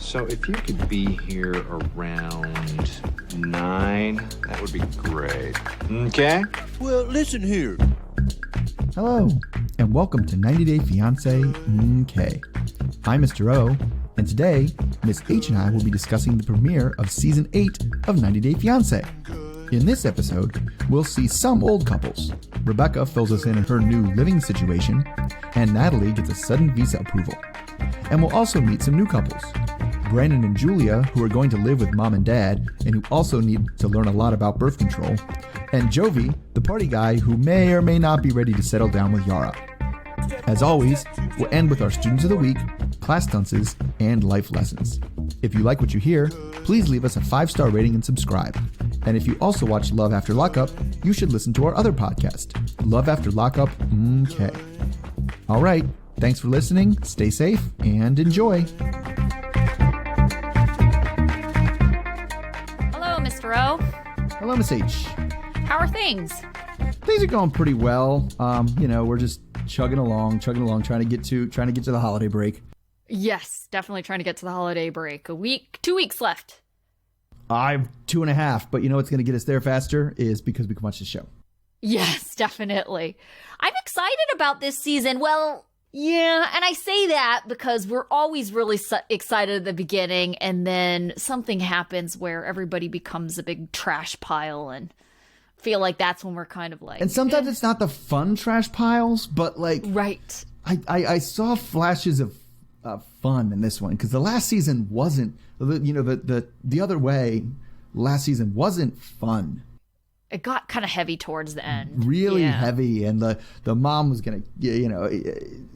So if you could be here around 9, that would be great. Okay? Well, listen here. Hello, and welcome to 90 Day Fiance Okay. I'm Mr. O, and today, Miss H and I will be discussing the premiere of Season 8 of 90 Day Fiance. In this episode, we'll see some old couples. Rebecca fills us in on her new living situation, and Natalie gets a sudden visa approval. And we'll also meet some new couples. Brandon and Julia, who are going to live with mom and dad, and who also need to learn a lot about birth control. And Jovi, the party guy who may or may not be ready to settle down with Yara. As always, we'll end with our Students of the Week, class dunces, and life lessons. If you like what you hear, please leave us a 5-star rating and subscribe. And if you also watch Love After Lockup, you should listen to our other podcast, Love After Lockup Okay. All right, thanks for listening, stay safe, and enjoy. Hello, Mr. O. Hello, Miss H. How are things? Things are going pretty well. We're just chugging along, trying to get to the holiday break. Yes, definitely trying to get to the holiday break. 2 weeks left. I've 2.5, but you know what's going to get us there faster is because we can watch the show. Yes, definitely. I'm excited about this season. Well, yeah, and I say that because we're always really excited at the beginning, and then something happens where everybody becomes a big trash pile, and feel like that's when we're kind of like... And sometimes it's not the fun trash piles, but like... Right. I saw flashes of fun in this one, because the last season wasn't... The other way, last season wasn't fun. It got kind of heavy towards the end. Really heavy, and the mom was gonna,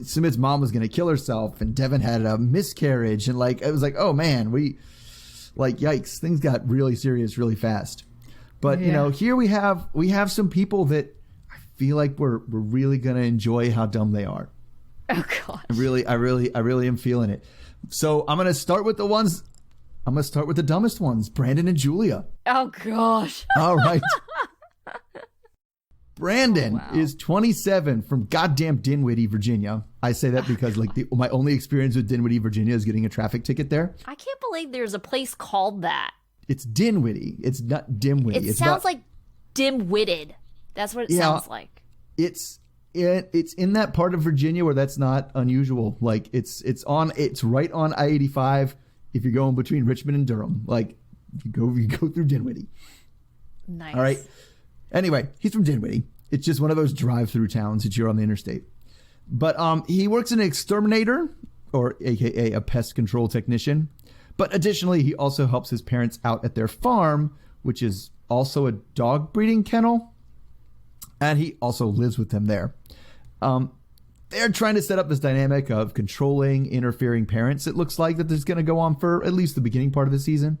Sumit's mom was gonna kill herself, and Devin had a miscarriage, and it was like, oh man, yikes, things got really serious really fast. But here we have some people that I feel like we're really gonna enjoy how dumb they are. Oh gosh. I really am feeling it. So I'm gonna start with the dumbest ones, Brandon and Julia. Oh gosh. All right. Brandon is 27 from goddamn Dinwiddie, Virginia. I say that because my only experience with Dinwiddie, Virginia is getting a traffic ticket there. I can't believe there's a place called that. It's Dinwiddie. It's not Dimwittie. It sounds like dim-witted. That's what it sounds like. It's in that part of Virginia where that's not unusual. It's right on I-85 if you're going between Richmond and Durham. You go through Dinwiddie. Nice. All right. Anyway, he's from Dinwiddie. It's just one of those drive-through towns that you're on the interstate. But he works as an exterminator, or AKA a pest control technician. But additionally, he also helps his parents out at their farm, which is also a dog breeding kennel. And he also lives with them there. They're trying to set up this dynamic of controlling, interfering parents. It looks like that this is going to go on for at least the beginning part of the season.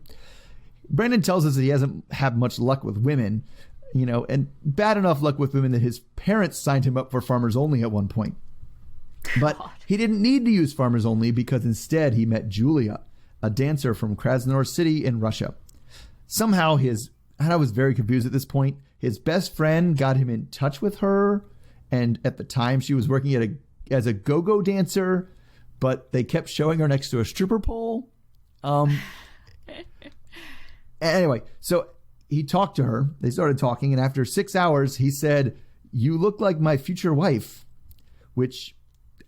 Brandon tells us that he hasn't had much luck with women, and bad enough luck with women that his parents signed him up for Farmers Only at one point. But he didn't need to use Farmers Only because instead he met Julia, a dancer from Krasnodar City in Russia. Somehow and I was very confused at this point, his best friend got him in touch with her, and at the time she was working as a go-go dancer, but they kept showing her next to a stripper pole. Anyway, so he talked to her. They started talking, and after 6 hours, he said, "You look like my future wife," which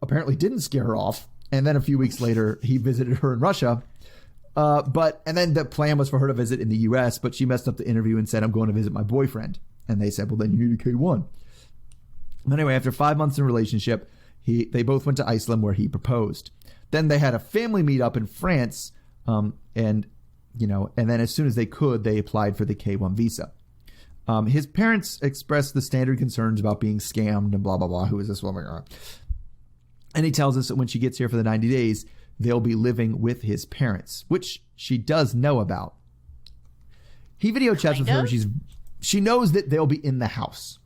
apparently didn't scare her off. And then a few weeks later, he visited her in Russia. And then the plan was for her to visit in the U.S., but she messed up the interview and said, "I'm going to visit my boyfriend." And they said, "Well, then you need a K1." Anyway, after 5 months in a relationship, they both went to Iceland where he proposed. Then they had a family meetup in France, and then as soon as they could, they applied for the K1 visa. His parents expressed the standard concerns about being scammed and blah, blah, blah. Who is this woman? And he tells us that when she gets here for the 90 days, they'll be living with his parents, which she does know about. He video chats with her. She knows that they'll be in the house.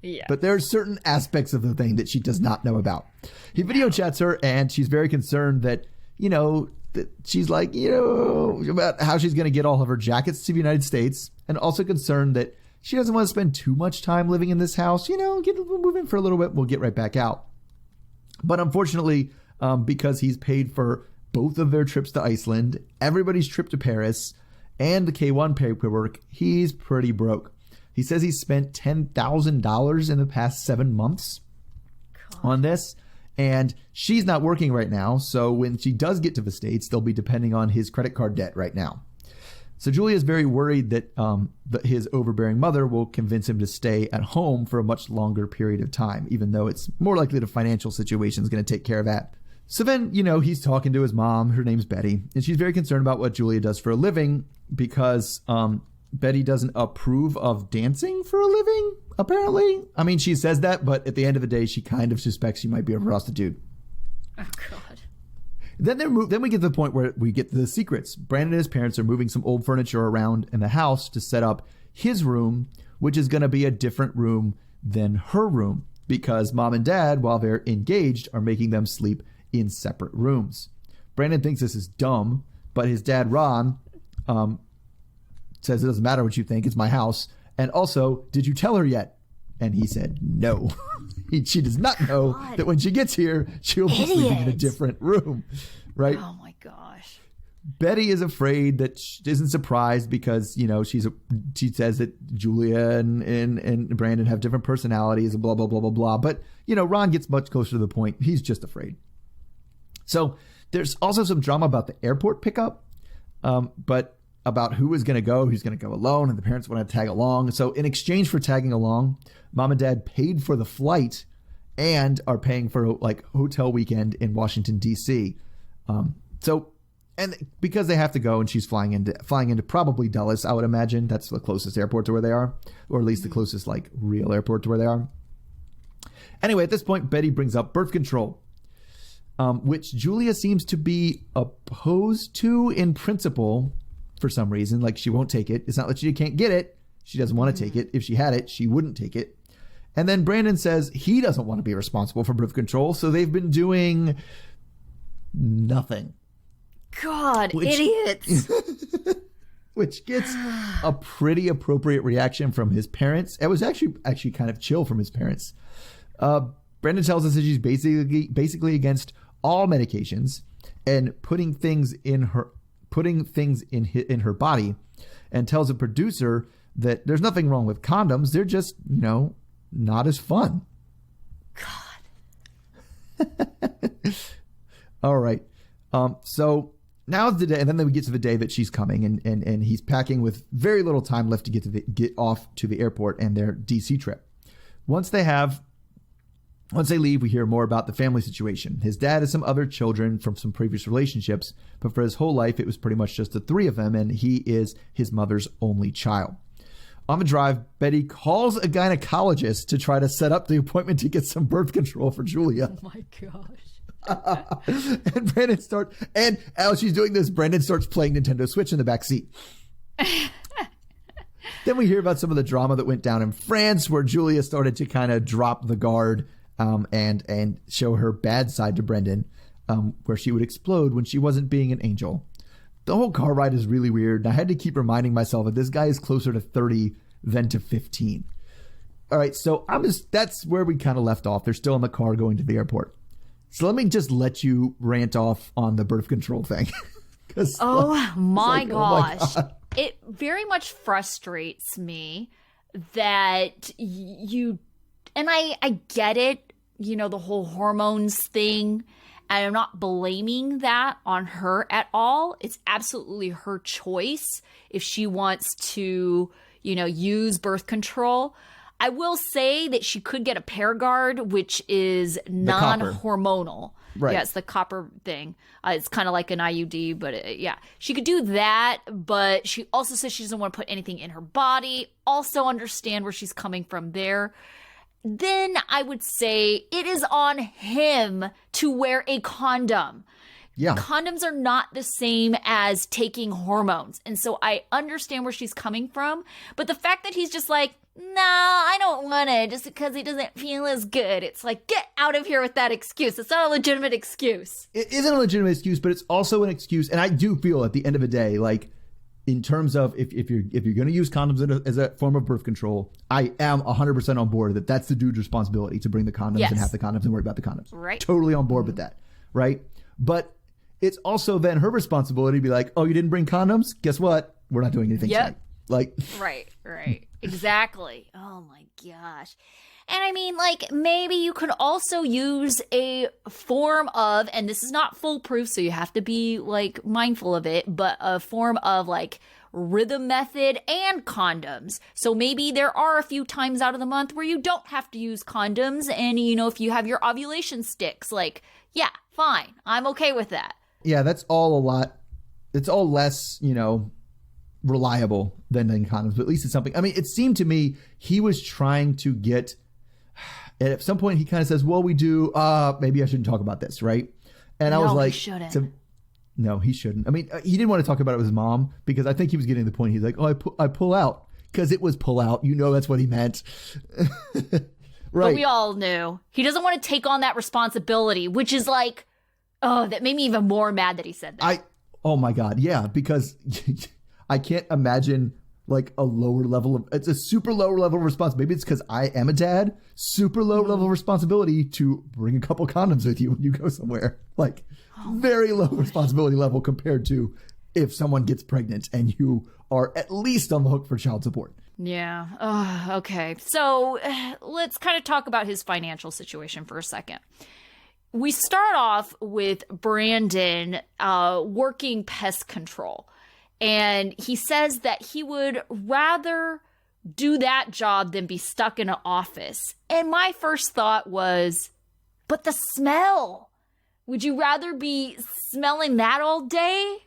Yeah. But there are certain aspects of the thing that she does not know about. He video chats her, and she's very concerned that, that she's about how she's going to get all of her jackets to the United States, and also concerned that she doesn't want to spend too much time living in this house. Move in for a little bit. We'll get right back out. But unfortunately, because he's paid for both of their trips to Iceland, everybody's trip to Paris, and the K1 paperwork, he's pretty broke. He says he's spent $10,000 in the past 7 months on this, and she's not working right now, so when she does get to the States, they'll be depending on his credit card debt right now. So Julia is very worried that his overbearing mother will convince him to stay at home for a much longer period of time, even though it's more likely the financial situation is going to take care of that. So then, he's talking to his mom. Her name's Betty, and she's very concerned about what Julia does for a living because Betty doesn't approve of dancing for a living, apparently. I mean, she says that, but at the end of the day, she kind of suspects she might be a prostitute. Oh, God. Then we get to the point where we get to the secrets. Brandon and his parents are moving some old furniture around in the house to set up his room, which is going to be a different room than her room because mom and dad, while they're engaged, are making them sleep in separate rooms. Brandon thinks this is dumb, but his dad, Ron, says it doesn't matter what you think, it's my house. And also, did you tell her yet? And he said no. She does not know that when she gets here, she'll be sleeping in a different room, right? Oh my gosh. Betty is afraid that she isn't surprised because, she says that Julia and Brandon have different personalities and blah, blah, blah, blah, blah. But, Ron gets much closer to the point. He's just afraid. So there's also some drama about the airport pickup, but about who is going to go, who's going to go alone, and the parents want to tag along. So in exchange for tagging along, mom and dad paid for the flight and are paying for hotel weekend in Washington, D.C. And because they have to go and she's flying into probably Dulles, I would imagine. That's the closest airport to where they are, or at least the closest real airport to where they are. Anyway, at this point, Betty brings up birth control, which Julia seems to be opposed to in principle for some reason. She won't take it. It's not that she can't get it. She doesn't want to take it. If she had it, she wouldn't take it. And then Brandon says he doesn't want to be responsible for birth control, so they've been doing nothing. God, idiots. Which gets a pretty appropriate reaction from his parents. It was actually kind of chill from his parents. Brandon tells us that she's basically against all medications and putting things in her body, and tells a producer that there's nothing wrong with condoms. They're just, not as fun. God. All right. So now is the day, and then we get to the day that she's coming, and he's packing with very little time left to get off to the airport and their DC trip. Once they leave, we hear more about the family situation. His dad has some other children from some previous relationships, but for his whole life, it was pretty much just the three of them, and he is his mother's only child. On the drive, Betty calls a gynecologist to try to set up the appointment to get some birth control for Julia. Oh my gosh. And as she's doing this, Brandon starts playing Nintendo Switch in the back seat. Then we hear about some of the drama that went down in France, where Julia started to kind of drop the guard and show her bad side to Brendan, where she would explode when she wasn't being an angel. The whole car ride is really weird, and I had to keep reminding myself that this guy is closer to 30 than to 15. All right, so that's where we kind of left off. They're still in the car going to the airport. So let me just let you rant off on the birth control thing. Oh my gosh. It very much frustrates me that and I get it, the whole hormones thing, and I'm not blaming that on her at all. It's absolutely her choice if she wants to, use birth control. I will say that she could get a Paragard, which is non-hormonal. Right. Yeah, it's the copper thing. It's kind of like an IUD, but yeah. She could do that, but she also says she doesn't want to put anything in her body. Also understand where she's coming from there. Then I would say it is on him to wear a condom. Yeah. Condoms are not the same as taking hormones. And so I understand where she's coming from. But the fact that he's just like, no, I don't want it just because he doesn't feel as good. It's like, get out of here with that excuse. It's not a legitimate excuse. It isn't a legitimate excuse, but it's also an excuse. And I do feel at the end of the day, in terms of if you're going to use condoms as a form of birth control, I am 100% on board that that's the dude's responsibility to bring the condoms and have the condoms and worry about the condoms. Right. Totally on board with that. Right. But it's also then her responsibility to be like, oh, you didn't bring condoms? Guess what? We're not doing anything tonight. Like, right. Exactly. Oh my gosh. And I mean, like, maybe you could also use a form of, and this is not foolproof, so you have to be, like, mindful of it, but a form of, like, rhythm method and condoms. So maybe there are a few times out of the month where you don't have to use condoms. And, you know, if you have your ovulation sticks, like, yeah, fine. I'm okay with that. Yeah, that's all a lot. It's all less, you know, reliable than condoms, but at least it's something. I mean, it seemed to me he was trying to get, and at some point he kind of says, well, we do, maybe I shouldn't talk about this, right? And I was like, he shouldn't. No, he shouldn't. I mean, he didn't want to talk about it with his mom because I think he was getting to the point. He's like, oh, I pull out because it was pull out. You know, that's what he meant. Right. But we all knew. He doesn't want to take on that responsibility, which is like, oh, that made me even more mad that he said that. Oh my God. Yeah. Because I can't imagine like a lower level of, it's a super lower level of responsibility. Maybe it's because I am a dad, super low level of responsibility to bring a couple condoms with you when you go somewhere. Like very low responsibility level compared to if someone gets pregnant and you are at least on the hook for child support. Yeah. Okay. So let's kind of talk about his financial situation for a second. We start off with Brandon working pest control. And he says that he would rather do that job than be stuck in an office. And my first thought was, but the smell. Would you rather be smelling that all day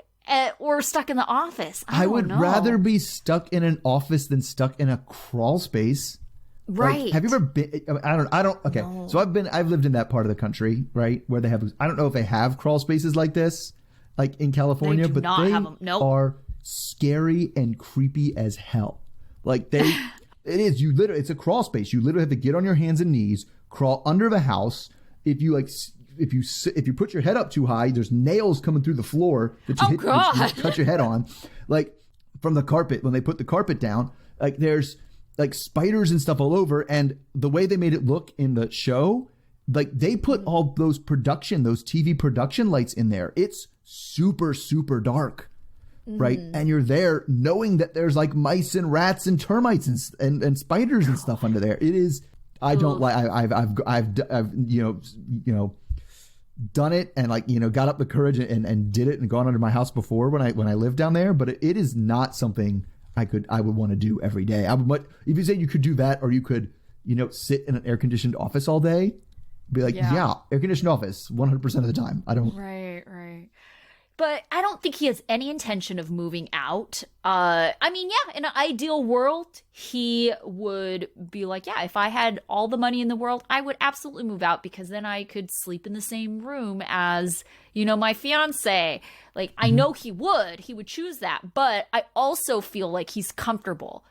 or stuck in the office? I would rather be stuck in an office than stuck in a crawl space. Right. Like, have you ever been? I don't. Okay. No. So I've lived in that part of the country, right, where they have. I don't know if they have crawl spaces like this, like in California, but they are scary and creepy as hell. Like it is. You literally, it's a crawl space. You literally have to get on your hands and knees, crawl under the house. If you put your head up too high, there's nails coming through the floor that you cut your head on, like from the carpet when they put the carpet down. Like there's like spiders and stuff all over, and the way they made it look in the show, like they put all those TV production lights in there. It's super, super dark, right? And you're there knowing that there's like mice and rats and termites and spiders and stuff under there. It is. I don't like. I've you know done it and like got up the courage and did it and gone under my house before when I lived down there, but it is not something I would want to do every day. If you say you could do that, or you could, sit in an air conditioned office all day, be like, yeah air conditioned office 100% of the time. I don't. Right. But I don't think he has any intention of moving out. I mean, yeah, in an ideal world, he would be like, yeah, if I had all the money in the world, I would absolutely move out because then I could sleep in the same room as, my fiance. Like, I know he would choose that. But I also feel like he's comfortable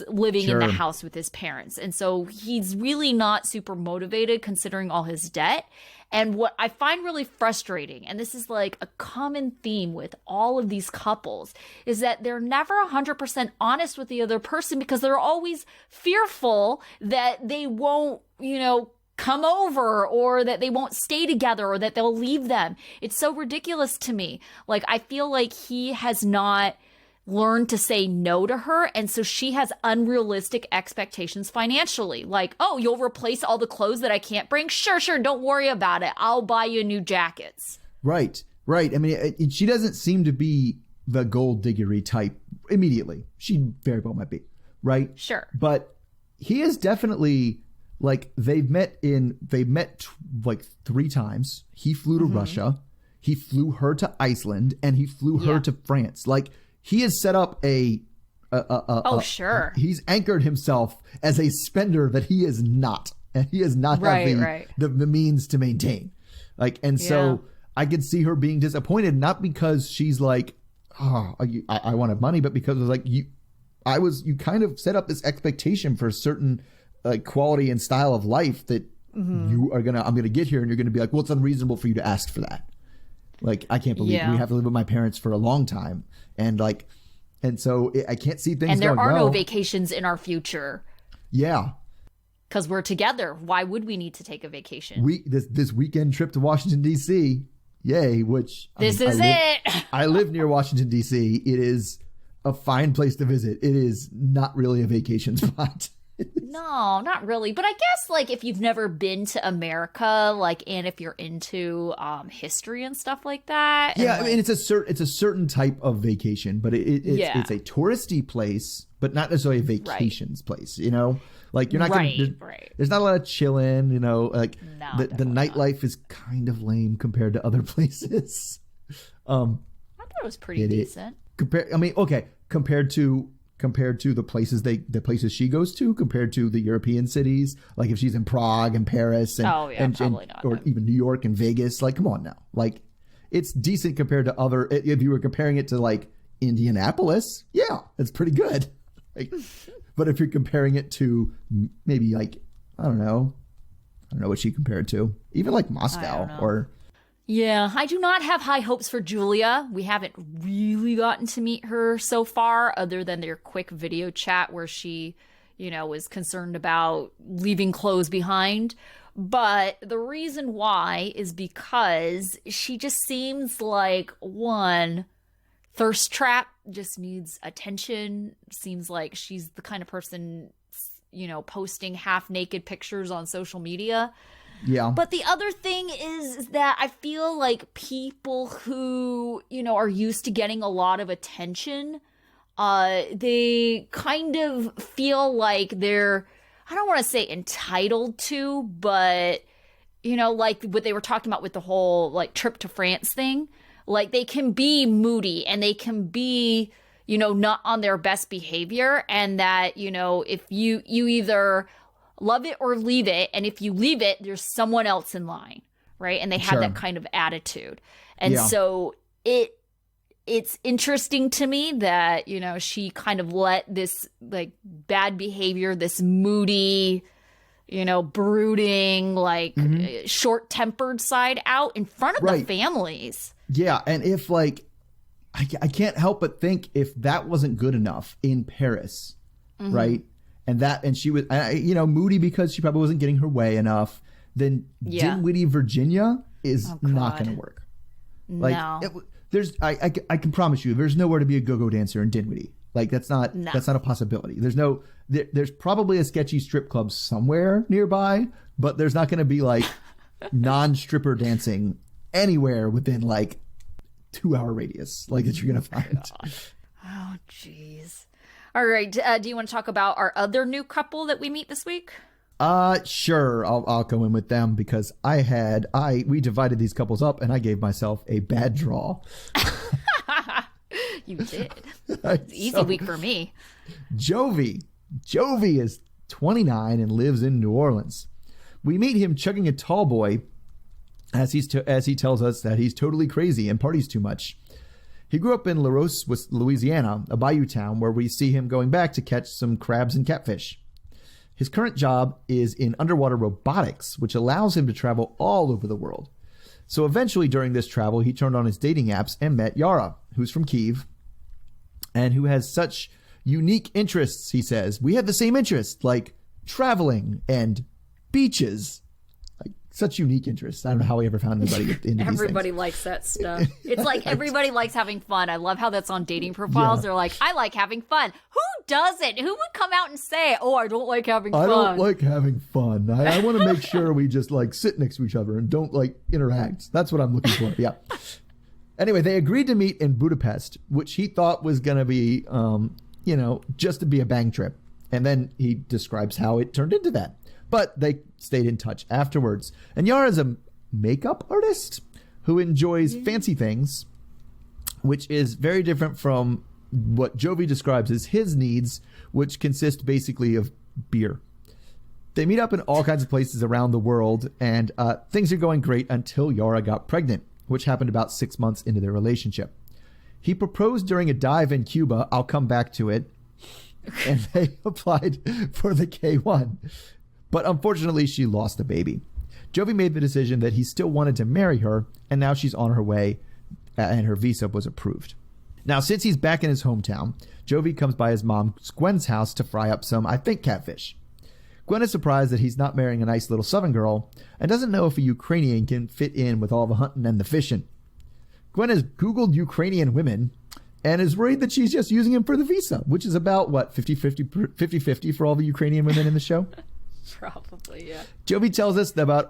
living in the house with his parents. And so he's really not super motivated considering all his debt. And what I find really frustrating, and this is like a common theme with all of these couples, is that they're never 100% honest with the other person because they're always fearful that they won't, come over or that they won't stay together or that they'll leave them. It's so ridiculous to me. Like, I feel like he has not learned to say no to her, and so she has unrealistic expectations financially. Like, oh, you'll replace all the clothes that I can't bring? Sure, don't worry about it. I'll buy you new jackets. Right. I mean, she doesn't seem to be the gold diggery type immediately. She very well might be, right? Sure. But he is definitely, like, they've met like 3 times. He flew to Russia, he flew her to Iceland, and he flew her to France. Like, he has set up sure. He's anchored himself as a spender that he is not. And he has not had the means to maintain. Like, and so I could see her being disappointed, not because she's like, oh, I want money, but because it was like, you kind of set up this expectation for a certain like quality and style of life that I'm going to get here and you're going to be like, well, it's unreasonable for you to ask for that. Like, I can't believe we have to live with my parents for a long time. And like, and so I can't see things. And there going are well. no vacations in our future. Yeah. Because we're together. Why would we need to take a vacation? This weekend trip to Washington, D.C., Yay, which This is it. I live near Washington, D.C. It is a fine place to visit. It is not really a vacation spot. No, not really. But I guess like if you've never been to America, like, and if you're into history and stuff like that. Yeah, like, I mean it's a certain type of vacation, but it's a touristy place, but not necessarily a vacations place. You know, like you're not gonna. There's not a lot of chilling. You know, like the nightlife is kind of lame compared to other places. I thought it was pretty decent. Compared to the places she goes to, compared to the European cities, like if she's in Prague and Paris and even New York and Vegas, like come on now, like it's decent compared to other. If you were comparing it to like Indianapolis, yeah, it's pretty good. Like, but if you're comparing it to maybe like I don't know what she compared to, even like Moscow or. Yeah, I do not have high hopes for Julia. We haven't really gotten to meet her so far, other than their quick video chat where she, was concerned about leaving clothes behind. But the reason why is because she just seems like one thirst trap, just needs attention. Seems like she's the kind of person, posting half naked pictures on social media. Yeah. But the other thing is that I feel like people who, are used to getting a lot of attention, they kind of feel like they're, I don't want to say entitled to, but, like what they were talking about with the whole like trip to France thing, like they can be moody and they can be, not on their best behavior. And that, if you either love it or leave it. And if you leave it, there's someone else in line, right? And they have that kind of attitude. And so it's interesting to me that, she kind of let this like bad behavior, this moody, brooding, like short-tempered side out in front of the families. Yeah. And if like, I can't help but think if that wasn't good enough in Paris, right? And she was, moody because she probably wasn't getting her way enough. Then Dinwiddie, Virginia is not going to work. Like, I can promise you, there's nowhere to be a go-go dancer in Dinwiddie. Like that's not a possibility. There's probably a sketchy strip club somewhere nearby, but there's not going to be like non-stripper dancing anywhere within like 2-hour radius. Like that you're going to find. Oh, jeez. All right. Do you want to talk about our other new couple that we meet this week? Sure. I'll go in with them because we divided these couples up and I gave myself a bad draw. You did. Easy week for me. Jovi is 29 and lives in New Orleans. We meet him chugging a tall boy as he tells us that he's totally crazy and parties too much. He grew up in La Rose, Louisiana, a bayou town where we see him going back to catch some crabs and catfish. His current job is in underwater robotics, which allows him to travel all over the world. So eventually during this travel, he turned on his dating apps and met Yara, who's from Kyiv, and who has such unique interests, he says. We have the same interests, like traveling and beaches. Such unique interests. I don't know how we ever found anybody into these Everybody things. Likes that stuff. It's like everybody likes having fun. I love how that's on dating profiles. They're like, I like having fun. Who doesn't? Who would come out and say, oh, I don't like having fun? I don't like having fun. I want to make sure we just like sit next to each other and don't like interact. That's what I'm looking for. Yeah. Anyway, they agreed to meet in Budapest, which he thought was going to be, just to be a bang trip. And then he describes how it turned into that. But they stayed in touch afterwards. And Yara is a makeup artist who enjoys fancy things, which is very different from what Jovi describes as his needs, which consist basically of beer. They meet up in all kinds of places around the world, and things are going great until Yara got pregnant, which happened about 6 months into their relationship. He proposed during a dive in Cuba. I'll come back to it. And they applied for the K1. But unfortunately, she lost the baby. Jovi made the decision that he still wanted to marry her, and now she's on her way, and her visa was approved. Now, since he's back in his hometown, Jovi comes by his mom Gwen's house to fry up some, I think, catfish. Gwen is surprised that he's not marrying a nice little Southern girl and doesn't know if a Ukrainian can fit in with all the hunting and the fishing. Gwen has Googled Ukrainian women and is worried that she's just using him for the visa, which is about, what, 50-50 for all the Ukrainian women in the show? Probably, yeah. Jovi tells us about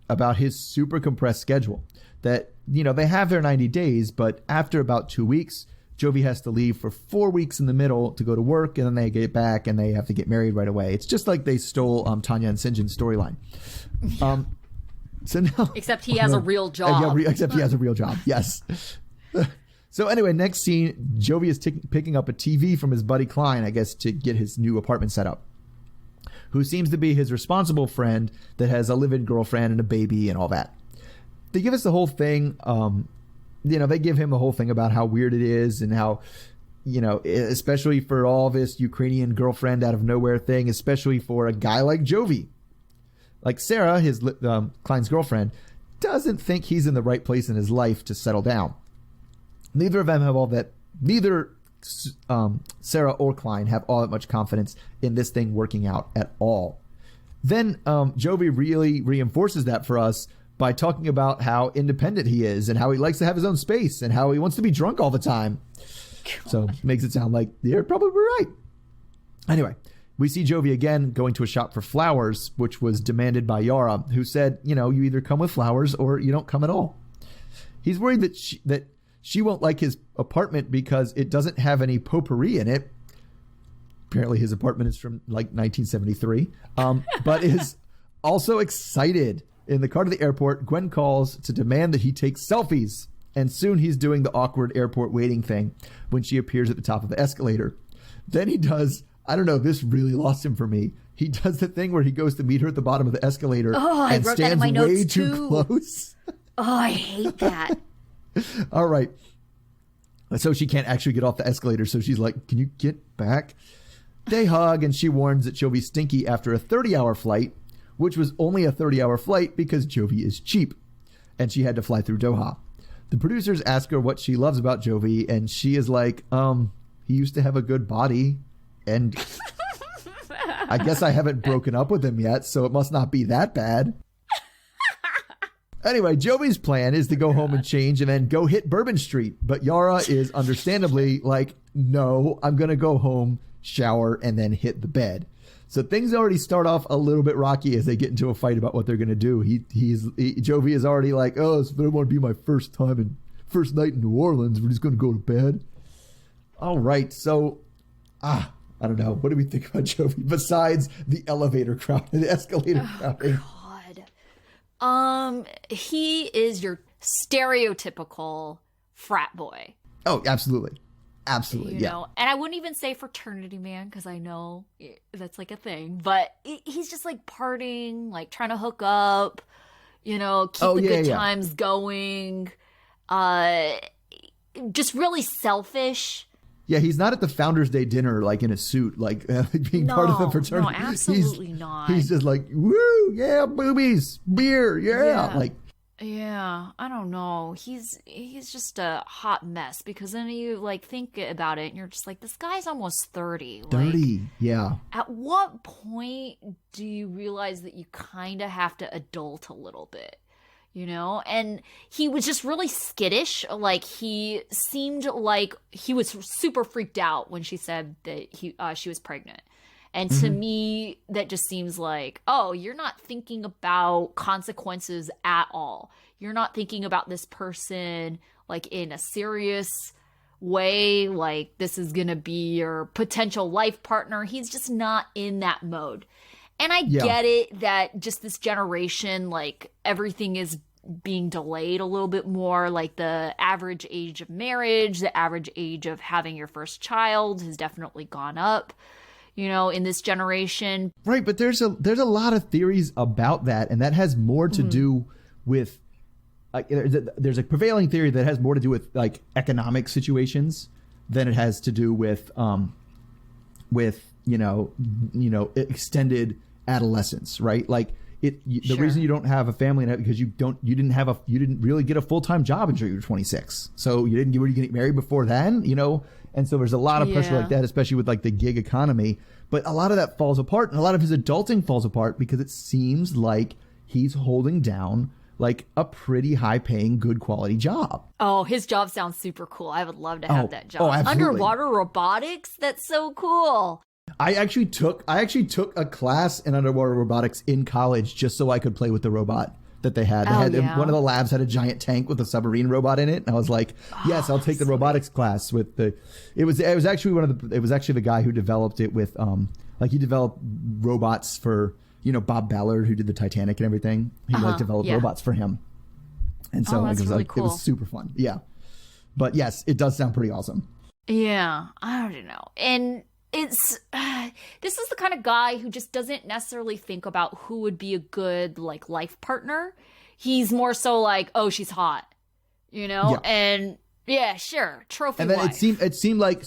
about his super compressed schedule. That, they have their 90 days, but after about 2 weeks, Jovi has to leave for 4 weeks in the middle to go to work, and then they get back and they have to get married right away. It's just like they stole Tanya and Sinjin's storyline. So now, except he has a real job. Except he has a real job, yes. So anyway, next scene, Jovi is picking up a TV from his buddy Klein, I guess, to get his new apartment set up, who seems to be his responsible friend that has a live-in girlfriend and a baby and all that. They give us the whole thing. They give him the whole thing about how weird it is and how, especially for all this Ukrainian girlfriend out of nowhere thing, especially for a guy like Jovi. Like Sarah, his Klein's girlfriend, doesn't think he's in the right place in his life to settle down. Neither of them have all that. Neither Sarah or Klein have all that much confidence in this thing working out at all. Then Jovi really reinforces that for us by talking about how independent he is and how he likes to have his own space and how he wants to be drunk all the time. God. So makes it sound like you're probably right. Anyway, we see Jovi again going to a shop for flowers, which was demanded by Yara, who said, you either come with flowers or you don't come at all. He's worried that she won't like his apartment because it doesn't have any potpourri in it. Apparently his apartment is from like 1973, but is also excited. In the car to the airport, Gwen calls to demand that he take selfies. And soon he's doing the awkward airport waiting thing when she appears at the top of the escalator. Then he does, I don't know, this really lost him for me. He does the thing where he goes to meet her at the bottom of the escalator and stands way too close. Oh, I hate that. All right. So she can't actually get off the escalator. So she's like, can you get back? They hug and she warns that she'll be stinky after a 30-hour flight, which was only a 30-hour flight because Jovi is cheap. And she had to fly through Doha. The producers ask her what she loves about Jovi. And she is like, he used to have a good body. And I guess I haven't broken up with him yet. So it must not be that bad. Anyway, Jovi's plan is to go home and change and then go hit Bourbon Street. But Yara is understandably like, no, I'm going to go home, shower, and then hit the bed. So things already start off a little bit rocky as they get into a fight about what they're going to do. Jovi is already like, oh, this won't be my first night in New Orleans. We're just going to go to bed. All right. So, I don't know. What do we think about Jovi besides the elevator crowd and the escalator crowd? He is your stereotypical frat boy. Oh, absolutely. Absolutely. You know, and I wouldn't even say fraternity man because I know that's like a thing, but he's just like partying, like trying to hook up, keep the good times going. Just really selfish. Yeah, he's not at the Founders Day dinner like in a suit, like being part of the fraternity. No, absolutely not. He's just like, woo, yeah, boobies, beer, yeah. Like, yeah, I don't know. He's just a hot mess because then you like think about it and you're just like, this guy's almost 30. 30, yeah. At what point do you realize that you kind of have to adult a little bit? And he was just really skittish. Like he seemed like he was super freaked out when she said that she was pregnant. And to me, that just seems like, oh, you're not thinking about consequences at all. You're not thinking about this person like in a serious way, like this is going to be your potential life partner. He's just not in that mode. And I get it that just this generation, like everything is being delayed a little bit more. Like the average age of marriage, the average age of having your first child has definitely gone up. In this generation. Right, but there's a lot of theories about that, and that has more to do with there's a prevailing theory that has more to do with like economic situations than it has to do with extended adolescence, right? Like The reason you don't have a family now because you didn't really get a full-time job until you were 26. So you didn't really get married before then, and so there's a lot of pressure like that, especially with like the gig economy. But a lot of that falls apart, and a lot of his adulting falls apart because it seems like he's holding down like a pretty high-paying, good quality job. Oh, his job sounds super cool. I would love to have that job. Oh, absolutely. Underwater robotics? That's so cool. I actually took a class in underwater robotics in college just so I could play with the robot that they had. One of the labs had a giant tank with a submarine robot in it, and I was like, "Yes, I'll take the robotics class with the." It was actually the guy who developed it with he developed robots for Bob Ballard, who did the Titanic and everything. He developed robots for him, and so it was super fun. Yeah, but yes, it does sound pretty awesome. Yeah, I don't know, and. This is the kind of guy who just doesn't necessarily think about who would be a good like life partner. He's more so like, oh, she's hot, and yeah, sure, trophy. And then wife. it seemed like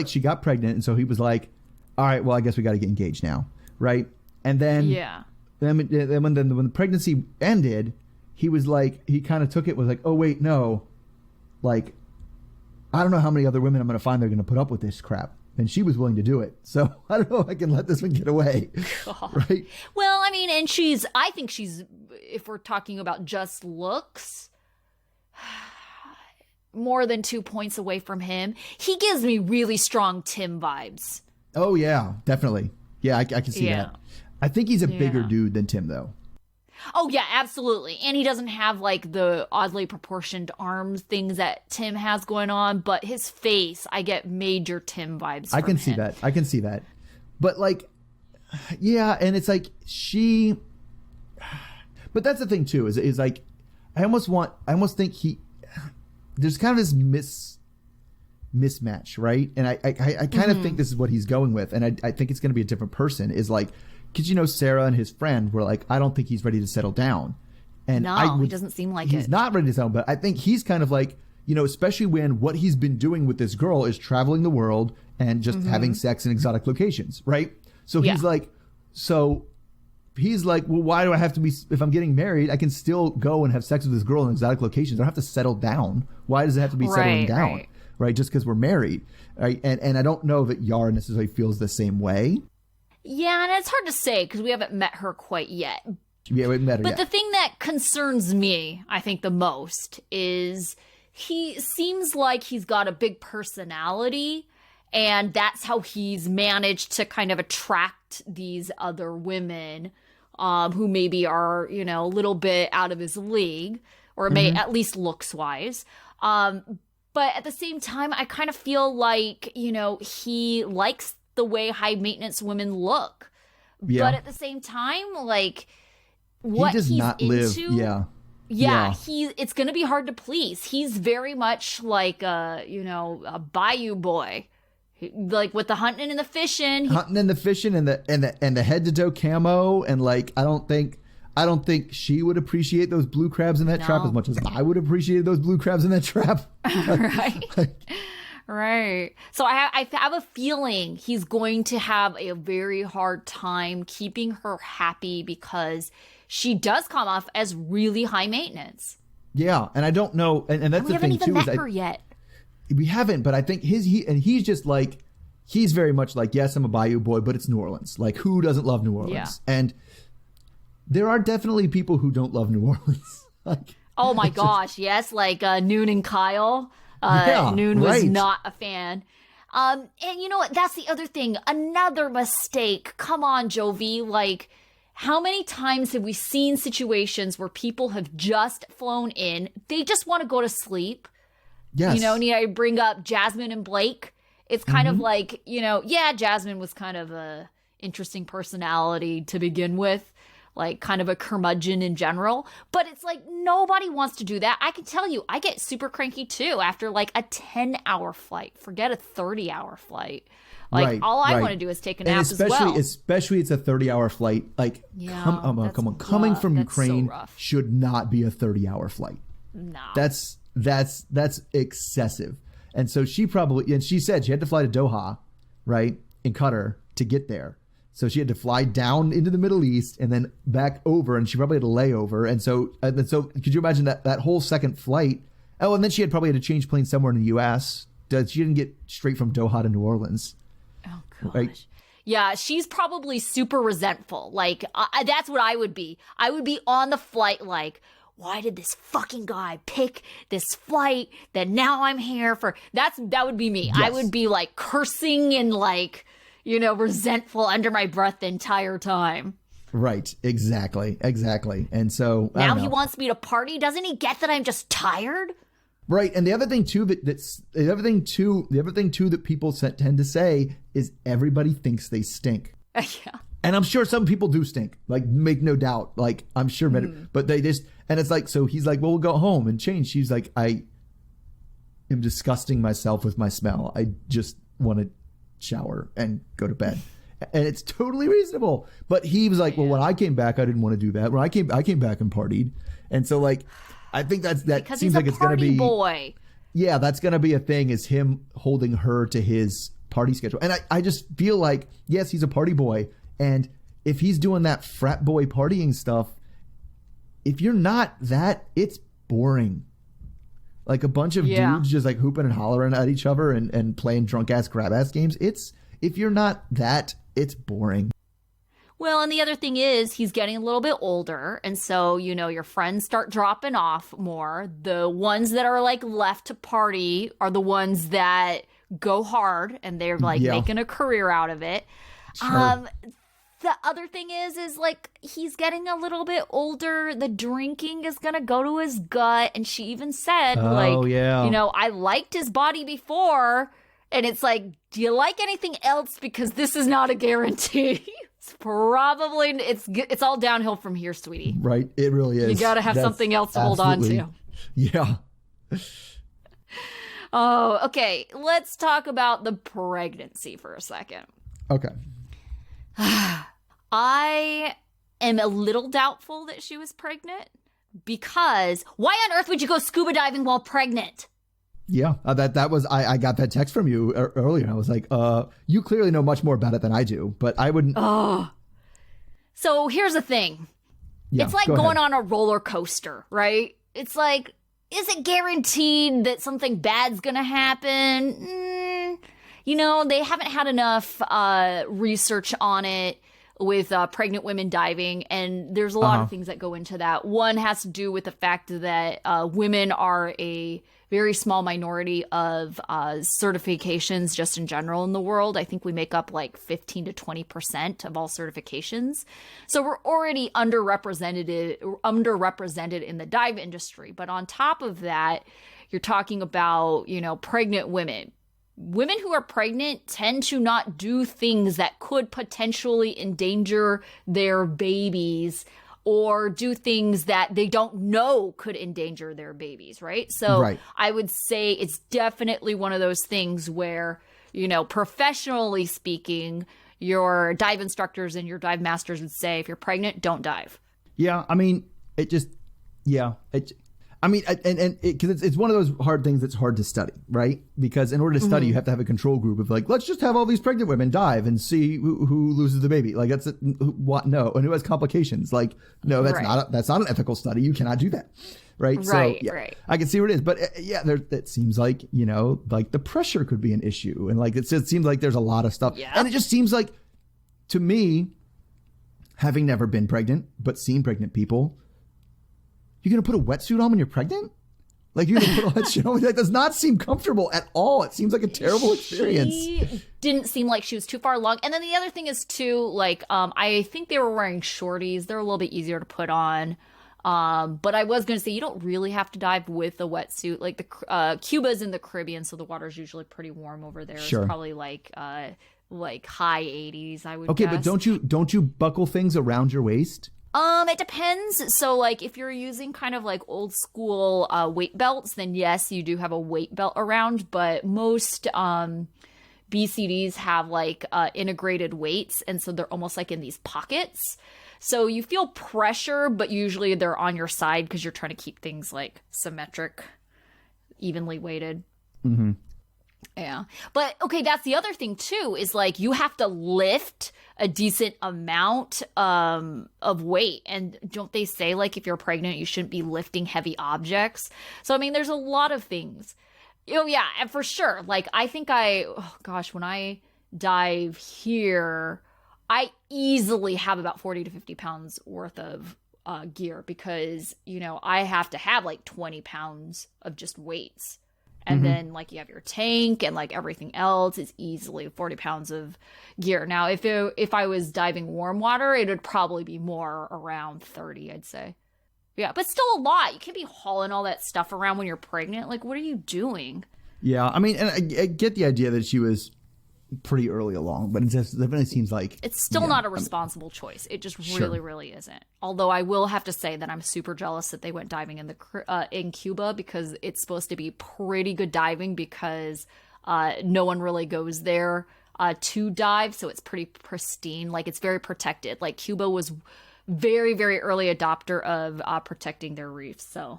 she got pregnant, and so he was like, all right, well, I guess we got to get engaged now, right? And then then when the pregnancy ended, he was like, he kind of took it was like, oh wait, no, like I don't know how many other women I'm going to find that are going to put up with this crap. And she was willing to do it. So I don't know if I can let this one get away. God. Right? Well, I mean, and I think she's, if we're talking about just looks, more than 2 points away from him. He gives me really strong Tim vibes. Oh, yeah, definitely. Yeah, I can see that. I think he's a bigger dude than Tim, though. Oh, yeah, absolutely. And he doesn't have, like, the oddly proportioned arms things that Tim has going on. But his face, I get major Tim vibes from I can see that. But, like, yeah, and it's like but that's the thing, too, is like, I almost think there's kind of this mismatch, right? And I kind of think this is what he's going with. And I think it's going to be a different person, is like, because Sarah and his friend were like, I don't think he's ready to settle down. And he doesn't seem like he's not ready to settle, but I think he's kind of like, especially when what he's been doing with this girl is traveling the world and just having sex in exotic locations, right? So he's like, well, why do I have to be, if I'm getting married, I can still go and have sex with this girl in exotic locations. I don't have to settle down. Why does it have to be settling down? Right? Just because we're married. Right? And I don't know that Yara necessarily feels the same way. Yeah, and it's hard to say because we haven't met her quite yet. Yeah, we haven't met her yet. But the thing that concerns me, I think, the most is he seems like he's got a big personality, and that's how he's managed to kind of attract these other women who maybe are, a little bit out of his league, or may at least looks-wise. But at the same time, I kind of feel like, he likes the way high maintenance women look. Yeah. But at the same time, like what he does he's not into, live. It's going to be hard to please. He's very much like a bayou boy. Like with the hunting and the fishing. And the head to toe camo, and like I don't think she would appreciate those blue crabs in that trap as much as I would appreciate those blue crabs in that trap. Right. Right. So I have a feeling he's going to have a very hard time keeping her happy because she does come off as really high maintenance. Yeah, and I don't know, and that's the thing too. We haven't even met her yet. We haven't, but I think he's just like, he's very much like, yes, I'm a Bayou boy, but it's New Orleans. Like, who doesn't love New Orleans? Yeah. And there are definitely people who don't love New Orleans. Like, oh my gosh, yes, like Noon and Kyle. Noon was not a fan. And you know what? That's the other thing. Another mistake. Come on, Jovi. Like, how many times have we seen situations where people have just flown in? They just want to go to sleep. Yes. Need I bring up Jasmine and Blake? It's kind of like, Jasmine was kind of a interesting personality to begin with. Like kind of a curmudgeon in general. But it's like nobody wants to do that. I can tell you, I get super cranky too after like a 10-hour flight. Forget a 30-hour flight. Like all I want to do is take a nap as well. Especially it's a 30-hour flight. Like, come on. Coming from Ukraine should not be a 30-hour flight. No. That's excessive. And so she said she had to fly to Doha, right, in Qatar to get there. So she had to fly down into the Middle East and then back over, and she probably had a layover. And so could you imagine that whole second flight? Oh, and then she probably had to change planes somewhere in the U.S. She didn't get straight from Doha to New Orleans. Oh, gosh. Right? Yeah, she's probably super resentful. Like, that's what I would be. I would be on the flight like, why did this fucking guy pick this flight that now I'm here for? That would be me. Yes. I would be like cursing and like, resentful under my breath the entire time. Right. Exactly. And so now he wants me to party. Doesn't he get that I'm just tired? Right. And the other thing too that people tend to say is everybody thinks they stink. Yeah. And I'm sure some people do stink, like, make no doubt. Like, I'm sure, but they just, and it's like, so he's like, well, we'll go home and change. She's like, I am disgusting myself with my smell. I just want to shower and go to bed. And it's totally reasonable. But he was like, well, when I came back, I didn't want to do that. When I came back and partied. And so, like, I think that because seems he's like a it's going to be, boy. Yeah, that's going to be a thing, is him holding her to his party schedule. And I just feel like, yes, he's a party boy. And if he's doing that frat boy partying stuff, if you're not that, it's boring. Like a bunch of dudes just like hooping and hollering at each other and playing drunk ass grab ass games. If you're not that, it's boring. Well, and the other thing is he's getting a little bit older. And so, your friends start dropping off more. The ones that are like left to party are the ones that go hard and they're like making a career out of it. Sure. The other thing is like he's getting a little bit older. The drinking is going to go to his gut. And she even said, I liked his body before. And it's like, do you like anything else? Because this is not a guarantee. It's all downhill from here, sweetie. Right. It really is. You got to have something else to hold on to. Yeah. Oh, okay. Let's talk about the pregnancy for a second. Okay. I am a little doubtful that she was pregnant because why on earth would you go scuba diving while pregnant? Yeah, that was I got that text from you earlier. I was like, you clearly know much more about it than I do, but I wouldn't. Oh, so here's the thing. Yeah, it's like going on a roller coaster, right? It's like, is it guaranteed that something bad's gonna happen? They haven't had enough research on it with pregnant women diving, and there's a lot of things that go into that. One has to do with the fact that women are a very small minority of certifications just in general in the world. I think we make up like 15 to 20% of all certifications. So we're already underrepresented in the dive industry. But on top of that, you're talking about, pregnant women. Women who are pregnant tend to not do things that could potentially endanger their babies or do things that they don't know could endanger their babies, right? So I would say it's definitely one of those things where, professionally speaking, your dive instructors and your dive masters would say, if you're pregnant, don't dive. Yeah, I mean, because it's one of those hard things that's hard to study, right? Because in order to study, you have to have a control group of like, let's just have all these pregnant women dive and see who loses the baby. Like that's what? No, and who has complications? Like, no, that's not an ethical study. You cannot do that, right? Right, so, right. I can see what it is, but it seems like like the pressure could be an issue, and like it seems like there's a lot of stuff, and it just seems like to me, having never been pregnant but seen pregnant people. You're going to put a wetsuit on when you're pregnant? Like you're going to put a wetsuit on? That does not seem comfortable at all. It seems like a terrible experience. She didn't seem like she was too far along. And then the other thing is too, like, I think they were wearing shorties. They're a little bit easier to put on. But I was going to say, you don't really have to dive with a wetsuit. Like Cuba's in the Caribbean, so the water's usually pretty warm over there. Sure. It's probably like high 80s, I would guess. Okay, but don't you buckle things around your waist? It depends. So, like, if you're using kind of like old school weight belts, then yes, you do have a weight belt around. But most BCDs have like integrated weights, and so they're almost like in these pockets. So you feel pressure, but usually they're on your side because you're trying to keep things like symmetric, evenly weighted. Mm-hmm. Yeah. But okay, that's the other thing too, is like you have to lift a decent amount of weight. And don't they say like if you're pregnant, you shouldn't be lifting heavy objects? So I mean, there's a lot of things. Oh yeah, and for sure. Like I think when I dive here, I easily have about 40 to 50 pounds worth of gear because, you know, I have to have like 20 pounds of just weights. And then like you have your tank and like everything else is easily 40 pounds of gear. Now, if I was diving warm water, it would probably be more around 30, I'd say. Yeah, but still a lot. You can't be hauling all that stuff around when you're pregnant. Like, what are you doing? Yeah, I mean, and I get the idea that she was pretty early along, but it just definitely seems like it's still not a responsible choice. It just really isn't. Although I will have to say that I'm super jealous that they went diving in Cuba because it's supposed to be pretty good diving because no one really goes there to dive, so it's pretty pristine. Like it's very protected. Like Cuba was very early adopter of protecting their reefs, so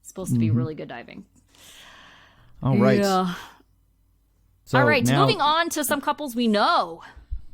it's supposed to be really good diving. All right. Yeah. So all right, now, moving on to some couples we know.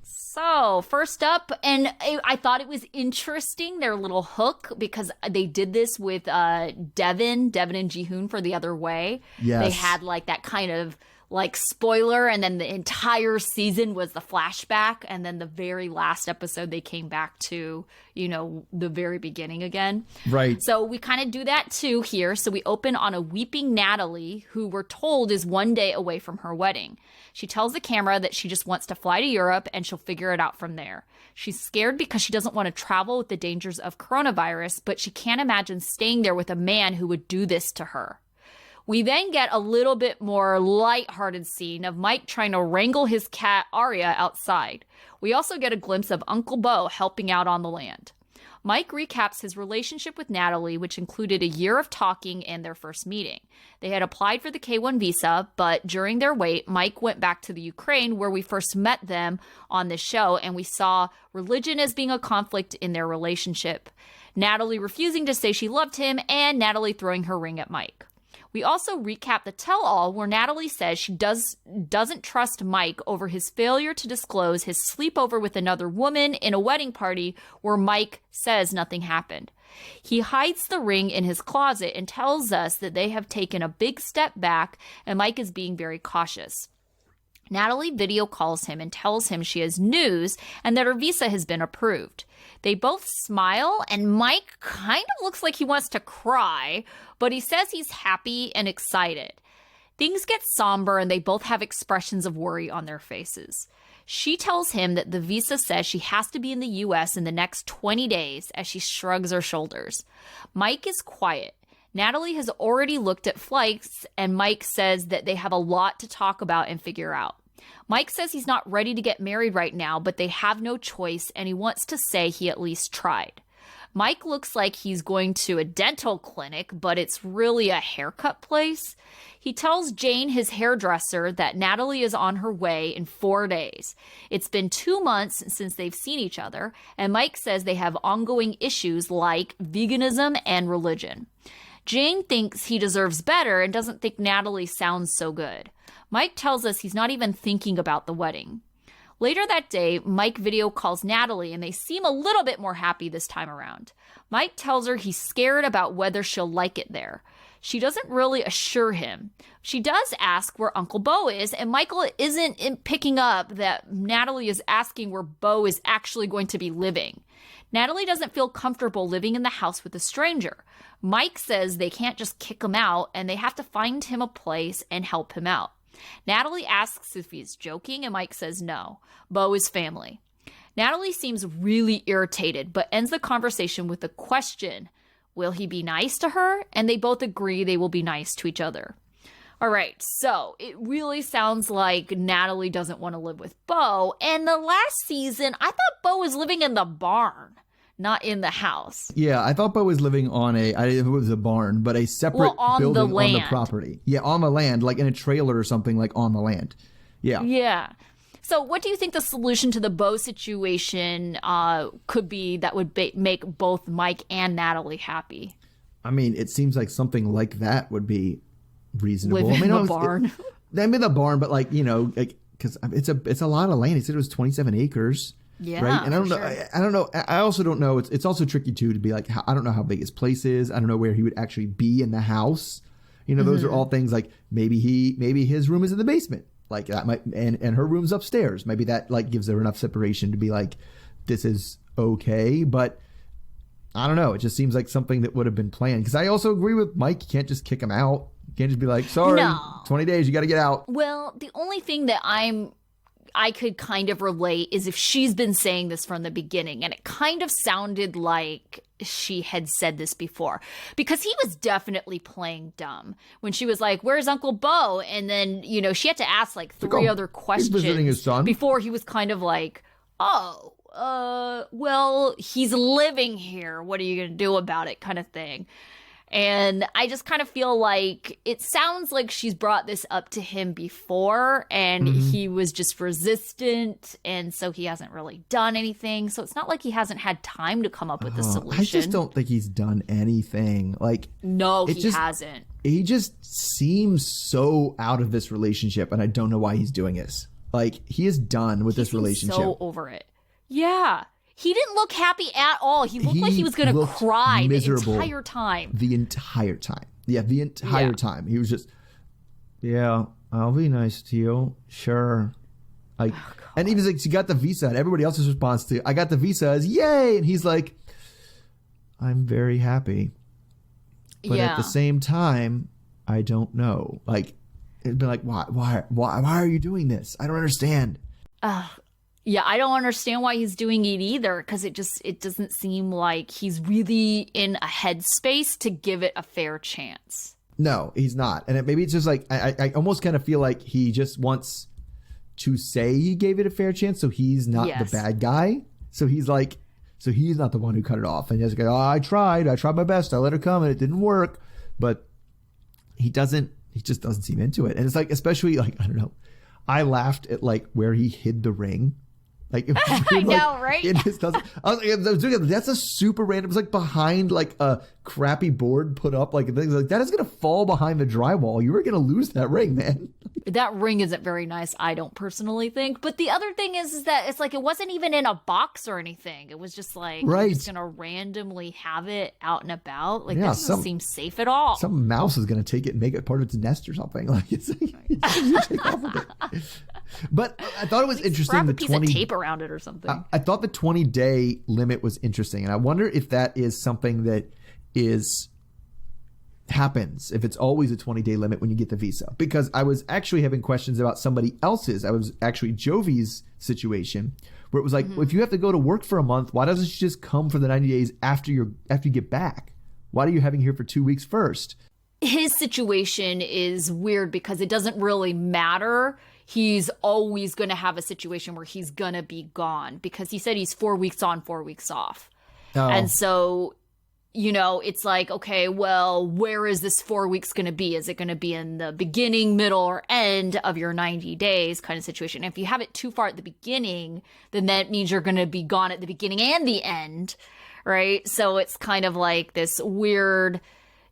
So first up, and I thought it was interesting, their little hook, because they did this with Devin and Jihoon for The Other Way. Yes. They had like that kind of like spoiler, and then the entire season was the flashback, and then the very last episode they came back to, you know, the very beginning again. Right. So we kind of do that too here. So we open on a weeping Natalie, who we're told is one day away from her wedding. She tells the camera that she just wants to fly to Europe and she'll figure it out from there. She's scared because she doesn't want to travel with the dangers of coronavirus, but she can't imagine staying there with a man who would do this to her. We then get a little bit more lighthearted scene of Mike trying to wrangle his cat Arya outside. We also get a glimpse of Uncle Bo helping out on the land. Mike recaps his relationship with Natalie, which included a year of talking and their first meeting. They had applied for the K-1 visa, but during their wait, Mike went back to the Ukraine where we first met them on the show, and we saw religion as being a conflict in their relationship. Natalie refusing to say she loved him, and Natalie throwing her ring at Mike. We also recap the tell-all where Natalie says she doesn't trust Mike over his failure to disclose his sleepover with another woman in a wedding party where Mike says nothing happened. He hides the ring in his closet and tells us that they have taken a big step back and Mike is being very cautious. Natalie video calls him and tells him she has news and that her visa has been approved. They both smile, and Mike kind of looks like he wants to cry, but he says he's happy and excited. Things get somber, and they both have expressions of worry on their faces. She tells him that the visa says she has to be in the U.S. in the next 20 days as she shrugs her shoulders. Mike is quiet. Natalie has already looked at flights, and Mike says that they have a lot to talk about and figure out. Mike says he's not ready to get married right now, but they have no choice, and he wants to say he at least tried. Mike looks like he's going to a dental clinic, but it's really a haircut place. He tells Jane, his hairdresser, that Natalie is on her way in 4 days. It's been 2 months since they've seen each other, and Mike says they have ongoing issues like veganism and religion. Jane thinks he deserves better and doesn't think Natalie sounds so good. Mike tells us he's not even thinking about the wedding. Later that day, Mike video calls Natalie and they seem a little bit more happy this time around. Mike tells her he's scared about whether she'll like it there. She doesn't really assure him. She does ask where Uncle Bo is, and Michael isn't picking up that Natalie is asking where Bo is actually going to be living. Natalie doesn't feel comfortable living in the house with a stranger. Mike says they can't just kick him out and they have to find him a place and help him out. Natalie asks if he's joking, and Mike says no. Bo is family. Natalie seems really irritated, but ends the conversation with a question. Will he be nice to her? And they both agree they will be nice to each other. All right, so it really sounds like Natalie doesn't want to live with Bo. And the last season, I thought Bo was living in the barn, not in the house. Yeah, I thought Bo was living on I didn't know if it was a barn, but a separate on building the land. On the property. Yeah, on the land, like in a trailer or something, like on the land. Yeah. Yeah. So what do you think the solution to the Bo situation could be that would make both Mike and Natalie happy? I mean, it seems like something like that would be reasonable. Live in I mean, the barn. maybe the barn, but like, like, because it's a lot of land. He said it was 27 acres. Yeah. Right. And I don't know. Sure. I don't know. I also don't know. It's also tricky too to be like, I don't know how big his place is. I don't know where he would actually be in the house. Those are all things like maybe his room is in the basement. Like that might, and her room's upstairs. Maybe that like gives her enough separation to be like, this is okay. But I don't know. It just seems like something that would have been planned. Because I also agree with Mike. You can't just kick him out. You can't just be like, sorry, 20 days, you got to get out. Well, the only thing that I could kind of relate is if she's been saying this from the beginning, and it kind of sounded like she had said this before, because he was definitely playing dumb when she was like, where's Uncle Bo? And then, she had to ask like three other questions visiting his son before he was kind of like, oh, well, he's living here. What are you going to do about it? Kind of thing. And I just kind of feel like it sounds like she's brought this up to him before and he was just resistant. And so he hasn't really done anything. So it's not like he hasn't had time to come up with a solution. I just don't think he's done anything. Like, no, he hasn't. He just seems so out of this relationship. And I don't know why he's doing this. Like, he is done with this relationship. So over it. Yeah. He didn't look happy at all. He looked like he was going to cry miserable the entire time. The entire time. Yeah, the entire time. He was just, yeah, I'll be nice to you. Sure. Like, and he was like, she got the visa. And everybody else's response to, I got the visa is, yay. And he's like, I'm very happy. But at the same time, I don't know. Like, it'd be like, why are you doing this? I don't understand. Yeah, I don't understand why he's doing it either, because it doesn't seem like he's really in a headspace to give it a fair chance. No, he's not. And maybe it's just like, I almost kind of feel like he just wants to say he gave it a fair chance, so he's not the bad guy. So he's like, so he's not the one who cut it off. And he's like, oh, I tried my best. I let her come and it didn't work. But he just doesn't seem into it. And it's like, especially like, I don't know, I laughed at like where he hid the ring. Like, I know, right? It just doesn't. I was like, that's a super random. It's like behind like a crappy board put up. Like things like that is gonna fall behind the drywall. You were gonna lose that ring, man. That ring isn't very nice, I don't personally think. But the other thing is that it's like it wasn't even in a box or anything. It was just like you're just gonna randomly have it out and about. Like that doesn't seem safe at all. Some mouse is gonna take it and make it part of its nest or something. Like it's you take off with it. But I thought it was interesting. The 20 piece of tape around it or something. I thought the 20-day limit was interesting, and I wonder if that is something that happens if it's always a 20-day limit when you get the visa. Because I was actually having questions about somebody else's. I was actually Jovi's situation, where it was like, well, if you have to go to work for a month, why doesn't she just come for the 90 days after you get back? Why are you having her for 2 weeks first? His situation is weird because it doesn't really matter. He's always going to have a situation where he's going to be gone because he said he's 4 weeks on, 4 weeks off. Oh. And so, it's like, okay, well, where is this 4 weeks going to be? Is it going to be in the beginning, middle, or end of your 90 days kind of situation? And if you have it too far at the beginning, then that means you're going to be gone at the beginning and the end, right? So it's kind of like this weird,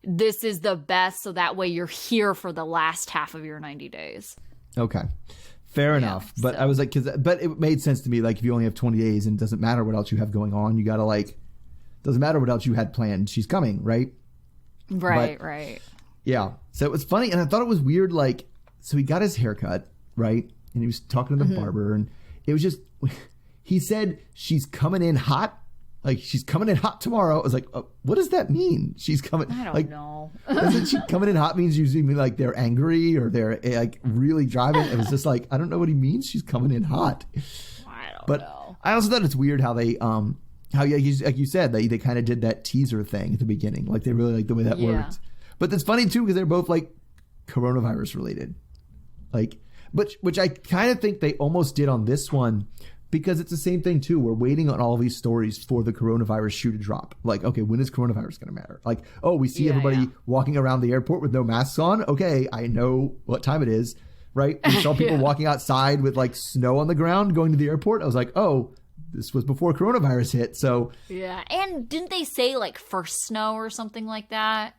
this is the best, so that way you're here for the last half of your 90 days. Okay. Fair enough. But I was like, but it made sense to me. Like, if you only have 20 days and it doesn't matter what else you have going on, you got to like, doesn't matter what else you had planned. She's coming, right? Right. Yeah. So it was funny. And I thought it was weird. Like, so he got his haircut, right? And he was talking to the barber, and it was just, he said, she's coming in hot. Like, she's coming in hot tomorrow. I was like, what does that mean? She's coming. I don't know. Isn't she coming in hot means usually like they're angry or they're like really driving? It was just like, I don't know what he means. She's coming in hot. I don't but know. I also thought it's weird how they, like you said, they kind of did that teaser thing at the beginning. Like they really like the way that worked. But it's funny too, because they're both like coronavirus related. Like, which I kind of think they almost did on this one. Because it's the same thing, too. We're waiting on all these stories for the coronavirus shoe to drop. Like, okay, when is coronavirus going to matter? Like, oh, we see everybody walking around the airport with no masks on. Okay, I know what time it is, right? We saw people walking outside with, like, snow on the ground going to the airport. I was like, oh, this was before coronavirus hit, so. Yeah, and didn't they say, like, first snow or something like that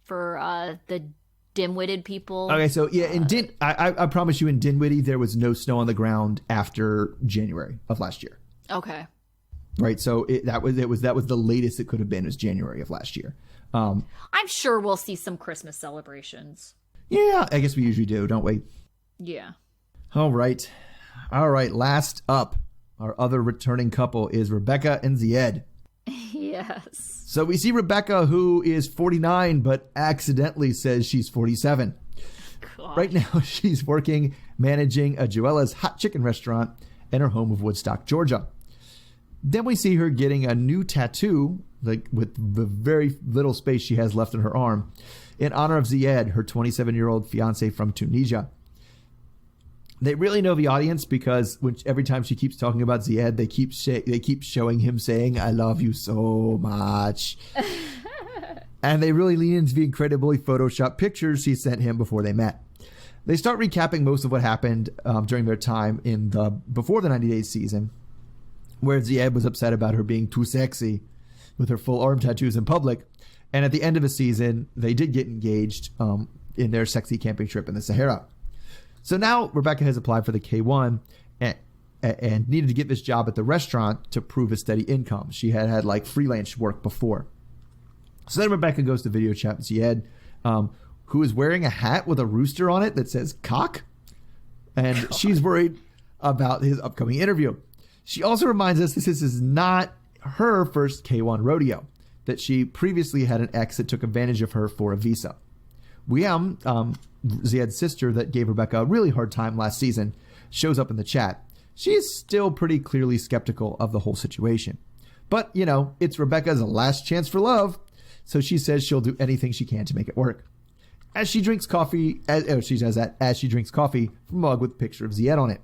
for the dim-witted people. Okay, so yeah, I promise you in Dinwiddie, there was no snow on the ground after January of last year. Okay. Right, so that was the latest it could have been, was January of last year. I'm sure we'll see some Christmas celebrations. Yeah, I guess we usually do, don't we? Yeah. All right. Last up, our other returning couple is Rebecca and Zied. Yes. So we see Rebecca, who is 49, but accidentally says she's 47. God. Right now, she's managing a Joella's hot chicken restaurant in her home of Woodstock, Georgia. Then we see her getting a new tattoo, like with the very little space she has left on her arm, in honor of Zied, her 27-year-old fiance from Tunisia. They really know the audience because every time she keeps talking about Zied, they keep showing him saying, "I love you so much." And they really lean into the incredibly photoshopped pictures he sent him before they met. They start recapping most of what happened during their time before the 90 Days season, where Zied was upset about her being too sexy with her full arm tattoos in public. And at the end of the season, they did get engaged in their sexy camping trip in the Sahara. So now Rebecca has applied for the K1 and needed to get this job at the restaurant to prove a steady income. She had like freelance work before. So then Rebecca goes to video chat with Zied, who is wearing a hat with a rooster on it that says cock. And she's worried about his upcoming interview. She also reminds us this is not her first K1 rodeo, that she previously had an ex that took advantage of her for a visa. Zied's sister that gave Rebecca a really hard time last season, shows up in the chat. She is still pretty clearly skeptical of the whole situation. But, it's Rebecca's last chance for love, so she says she'll do anything she can to make it work. As she drinks coffee, she says that as she drinks coffee from a mug with a picture of Zied on it.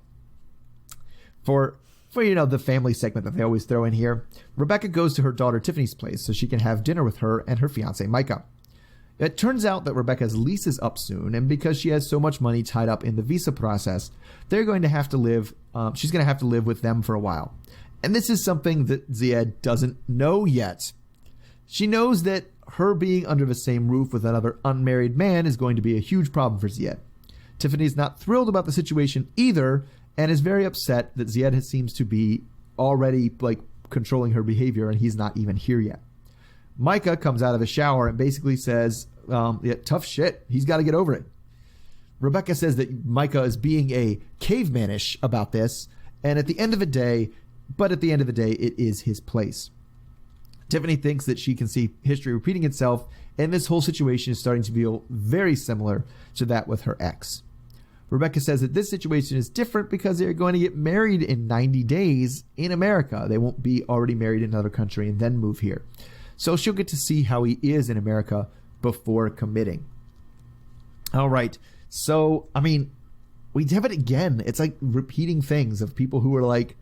For the family segment that they always throw in here, Rebecca goes to her daughter Tiffany's place so she can have dinner with her and her fiance Micah. It turns out that Rebecca's lease is up soon, and because she has so much money tied up in the visa process, they're going to have to live. She's going to have to live with them for a while, and this is something that Zied doesn't know yet. She knows that her being under the same roof with another unmarried man is going to be a huge problem for Zied. Tiffany's not thrilled about the situation either, and is very upset that Zied seems to be already controlling her behavior, and he's not even here yet. Micah comes out of the shower and basically says, tough shit. He's got to get over it. Rebecca says that Micah is being a cavemanish about this, and at the end of the day, it is his place. Tiffany thinks that she can see history repeating itself, and this whole situation is starting to feel very similar to that with her ex. Rebecca says that this situation is different because they're going to get married in 90 days in America. They won't be already married in another country and then move here. So she'll get to see how he is in America before committing. All right. So, we have it again. It's like repeating things of people who are like,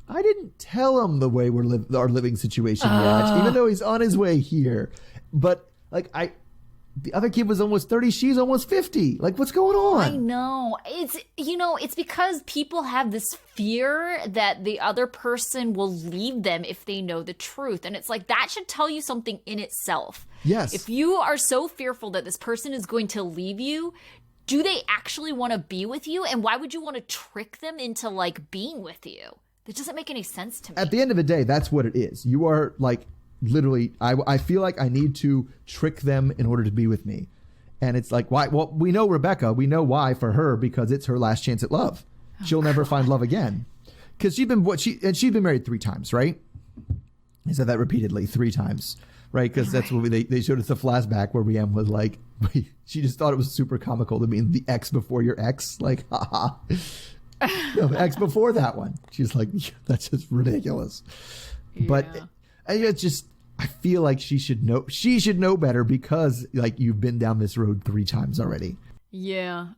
I didn't tell him the way our living situation yet, even though he's on his way here. But the other kid was almost 30. She's almost 50. What's going on? I know. It's because people have this fear that the other person will leave them if they know the truth. And it's that should tell you something in itself. Yes. If you are so fearful that this person is going to leave you, do they actually want to be with you? And why would you want to trick them into being with you? That doesn't make any sense to me. At the end of the day, that's what it is. You are literally, I feel like I need to trick them in order to be with me. And it's why? Well, we know Rebecca. We know why for her, because it's her last chance at love. She'll never find love again. Because she's been married 3 times, right? He said that repeatedly 3 times, right? Because that's what they showed us a flashback where Riam was she just thought it was super comical to mean the ex before your ex. Haha. No, the ex before that one. She's that's just ridiculous. Yeah. But it's just, I feel like she should know better because you've been down this road 3 times already. Yeah.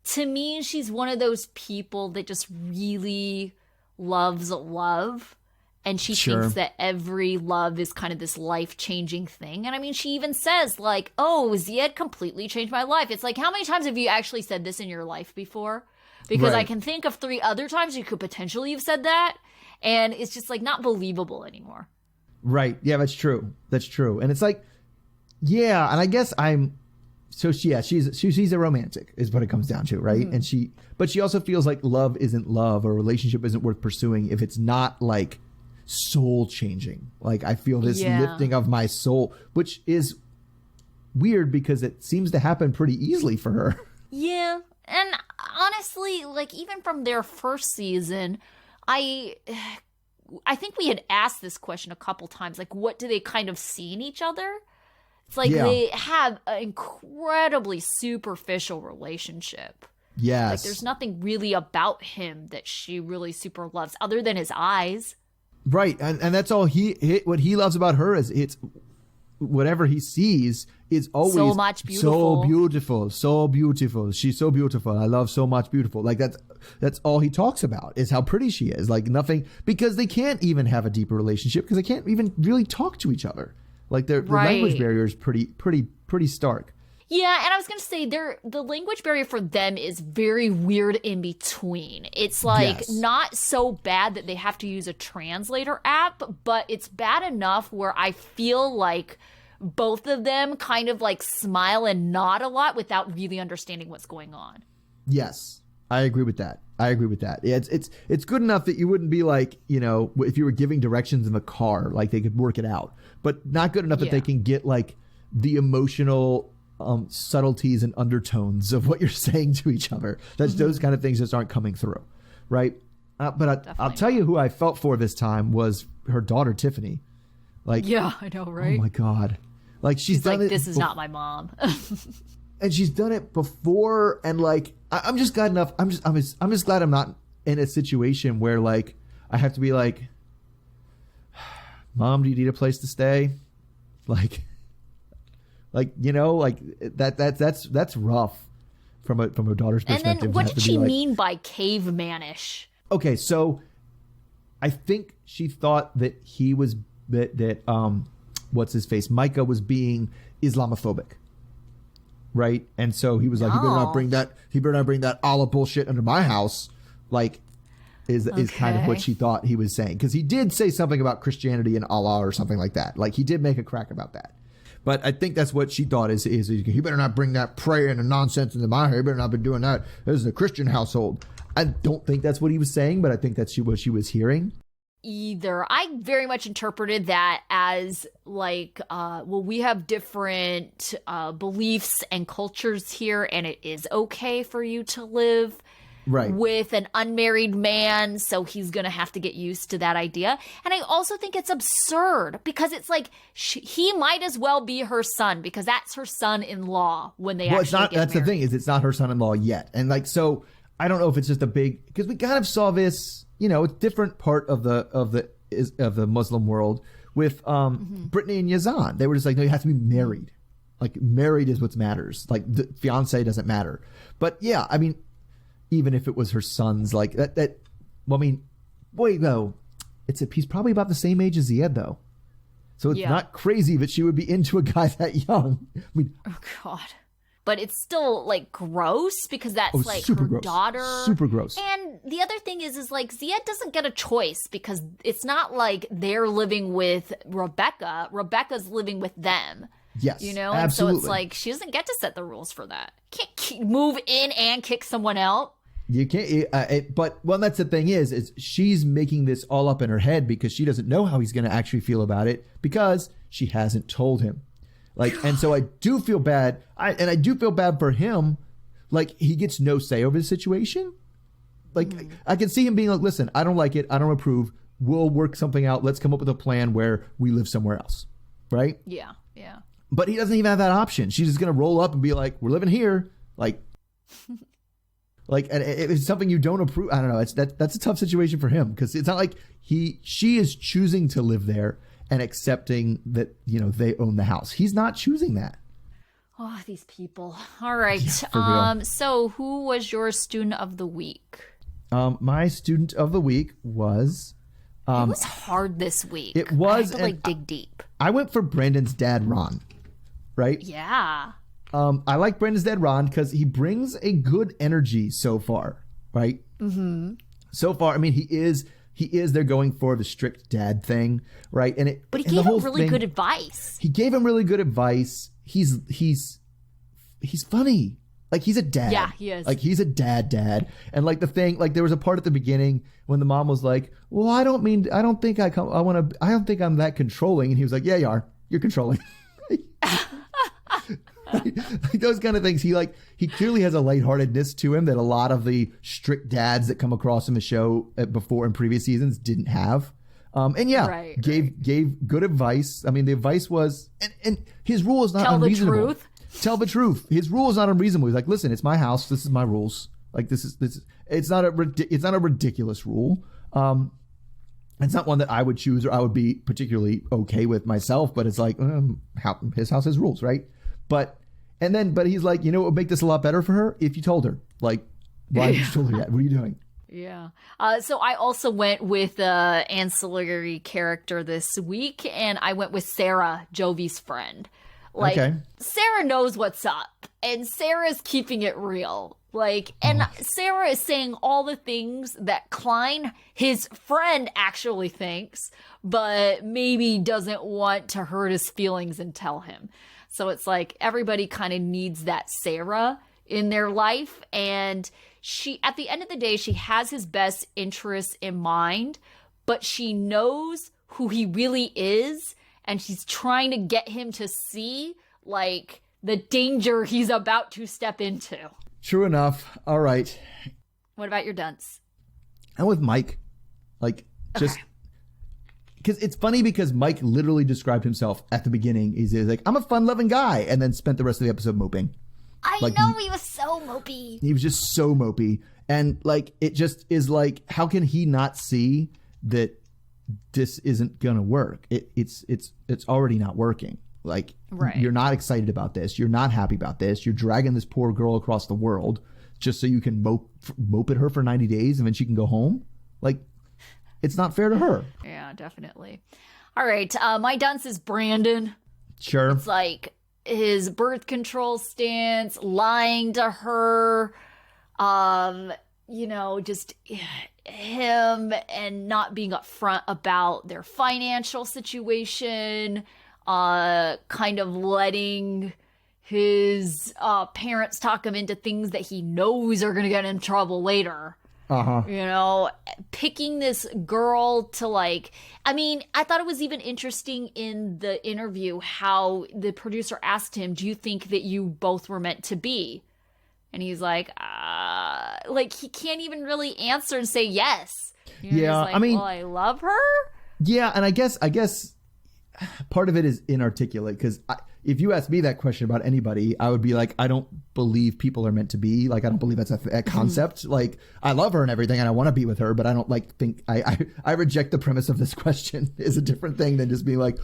To me, she's one of those people that just really loves love. And she thinks that every love is kind of this life-changing thing. And she even says Zied completely changed my life. It's how many times have you actually said this in your life before? Because I can think of 3 other times you could potentially have said that. And it's just not believable anymore. Right. Yeah, that's true. And it's and I guess I'm So she's a romantic is what it comes down to, right? And she also feels like love isn't love, or relationship isn't worth pursuing if it's not like soul changing. Like I feel this lifting of my soul, which is weird because it seems to happen pretty easily for her. Yeah. And honestly, like even from their first season, I think we had asked this question a couple times, like what do they kind of see in each other? It's like they have an incredibly superficial relationship. Yes. Like there's nothing really about him that she really super loves other than his eyes. Right. And that's all what he loves about her is it's whatever he sees is always so much beautiful. So beautiful. So beautiful. She's so beautiful. I love so much beautiful. Like that's all he talks about is how pretty she is. Like nothing, because they can't even have a deeper relationship because they can't even really talk to each other. Like their language barrier is pretty stark. Yeah, and I was going to say the language barrier for them is very weird in between. It's like not so bad that they have to use a translator app, but it's bad enough where I feel like both of them kind of like smile and nod a lot without really understanding what's going on. Yes, I agree with that. Yeah, it's good enough that you wouldn't be like, if you were giving directions in the car, like they could work it out, but not good enough that they can get like the emotional subtleties and undertones of what you're saying to each other. That's those kind of things just aren't coming through, right? But I'll tell you who I felt for this time was her daughter Tiffany. Like, yeah, I know, right? Oh my God, like she's done like, it. This is not my mom, and she's done it before. And like, I'm just glad enough. I'm just glad I'm not in a situation where like I have to be like, Mom, do you need a place to stay? Like that's rough from a daughter's perspective. And then what did she mean by cavemanish? Okay, so I think she thought that he was that what's his face, Micah, was being Islamophobic, right? And so he was like, he better not bring that Allah bullshit under my house. Like, is kind of what she thought he was saying, because he did say something about Christianity and Allah or something like that. Like he did make a crack about that. But I think that's what she thought is he better not bring that praying and nonsense into my hair. He better not be doing that. This is a Christian household. I don't think that's what he was saying, but I think that's what she was hearing. Either. I very much interpreted that as like, we have different beliefs and cultures here, and it is okay for you to live with an unmarried man, so he's gonna have to get used to that idea. And I also think it's absurd because it's like he might as well be her son, because that's her son-in-law when they actually it's not. Get that's married. The thing is, it's not her son-in-law yet, and like so. I don't know if it's just a big, because we kind of saw this, it's different part of the Muslim world with Brittany and Yazan. They were just like, no, you have to be married. Like married is what matters. Like the fiance doesn't matter. But yeah, I mean, even if it was her son's, like that. Well, I mean, he's probably about the same age as Zied though, so it's not crazy that she would be into a guy that young. I mean, oh God. But it's still like gross because that's like her daughter. Super gross. And the other thing is like Zied doesn't get a choice because it's not like they're living with Rebecca. Rebecca's living with them. Yes, absolutely. And so it's like she doesn't get to set the rules for that. Can't move in and kick someone out. You can't. That's the thing is she's making this all up in her head because she doesn't know how he's going to actually feel about it because she hasn't told him. Like, and so I do feel bad. I do feel bad for him. Like, he gets no say over the situation. Like, I can see him being like, listen, I don't like it. I don't approve. We'll work something out. Let's come up with a plan where we live somewhere else. Right? Yeah. Yeah. But he doesn't even have that option. She's just going to roll up and be like, we're living here. Like, and it's something you don't approve. I don't know. That's a tough situation for him because it's not like she is choosing to live there and accepting that, they own the house. He's not choosing that. Oh, these people. All right. So who was your student of the week? My student of the week was... it was hard this week. It was. I had to dig deep. I went for Brandon's dad, Ron. Right? Yeah. I like Brandon's dad, Ron, because he brings a good energy so far. Right? Mm-hmm. So far, I mean, he is they're going for the strict dad thing, right? But he gave him really good advice. He gave him really good advice. He's he's funny. Like, he's a dad. Yeah, he is. Like, he's a dad. And like the thing, like there was a part at the beginning when the mom was like, well, I don't think I'm that controlling. And he was like, yeah, you are. You're controlling. Like those kind of things. He clearly has a lightheartedness to him that a lot of the strict dads that come across in the show before in previous seasons didn't have. And yeah, gave good advice. I mean, the advice was, and his rule is not unreasonable. Tell the truth. Tell the truth. His rule is not unreasonable. He's like, listen, it's my house. This is my rules. Like it's not a ridiculous rule. It's not one that I would choose or I would be particularly okay with myself. But it's like his house has rules, right? But he's like, you know, what would make this a lot better for her if you told her. Like, why did you told her that? What are you doing? Yeah. So I also went with ancillary character this week, and I went with Sarah, Jovi's friend. Like, okay. Sarah knows what's up, and Sarah's keeping it real. Like, and Sarah is saying all the things that Klein, his friend, actually thinks, but maybe doesn't want to hurt his feelings and tell him. So it's like everybody kind of needs that Sarah in their life. And she, at the end of the day, she has his best interests in mind, but she knows who he really is. And she's trying to get him to see, like, the danger he's about to step into. True enough. All right. What about your dunce? I'm with Mike. Like, just... Because it's funny because Mike literally described himself at the beginning. He's like, I'm a fun-loving guy. And then spent the rest of the episode moping. I know, he was so mopey. He was just so mopey. And, like, it just is like, how can he not see that this isn't gonna work? It's already not working. Like, You're not excited about this. You're not happy about this. You're dragging this poor girl across the world just so you can mope at her for 90 days and then she can go home. Like, it's not fair to her. Yeah, definitely. All right, my dunce is Brandon. Sure. It's like his birth control stance, lying to her, you know, just him and not being upfront about their financial situation, kind of letting his parents talk him into things that he knows are going to get him in trouble later. You know, picking this girl to, like, I mean, I thought it was even interesting in the interview how the producer asked him, do you think that you both were meant to be? And he's like he can't even really answer and say yes. You know, yeah, like, I mean, well, I love her. Yeah, and I guess part of it is inarticulate because if you ask me that question about anybody, I would be like, I don't believe people are meant to be. Like, I don't believe that's a concept. Like, I love her and everything, and I want to be with her, but I don't think I reject the premise of this question. Is a different thing than just being like,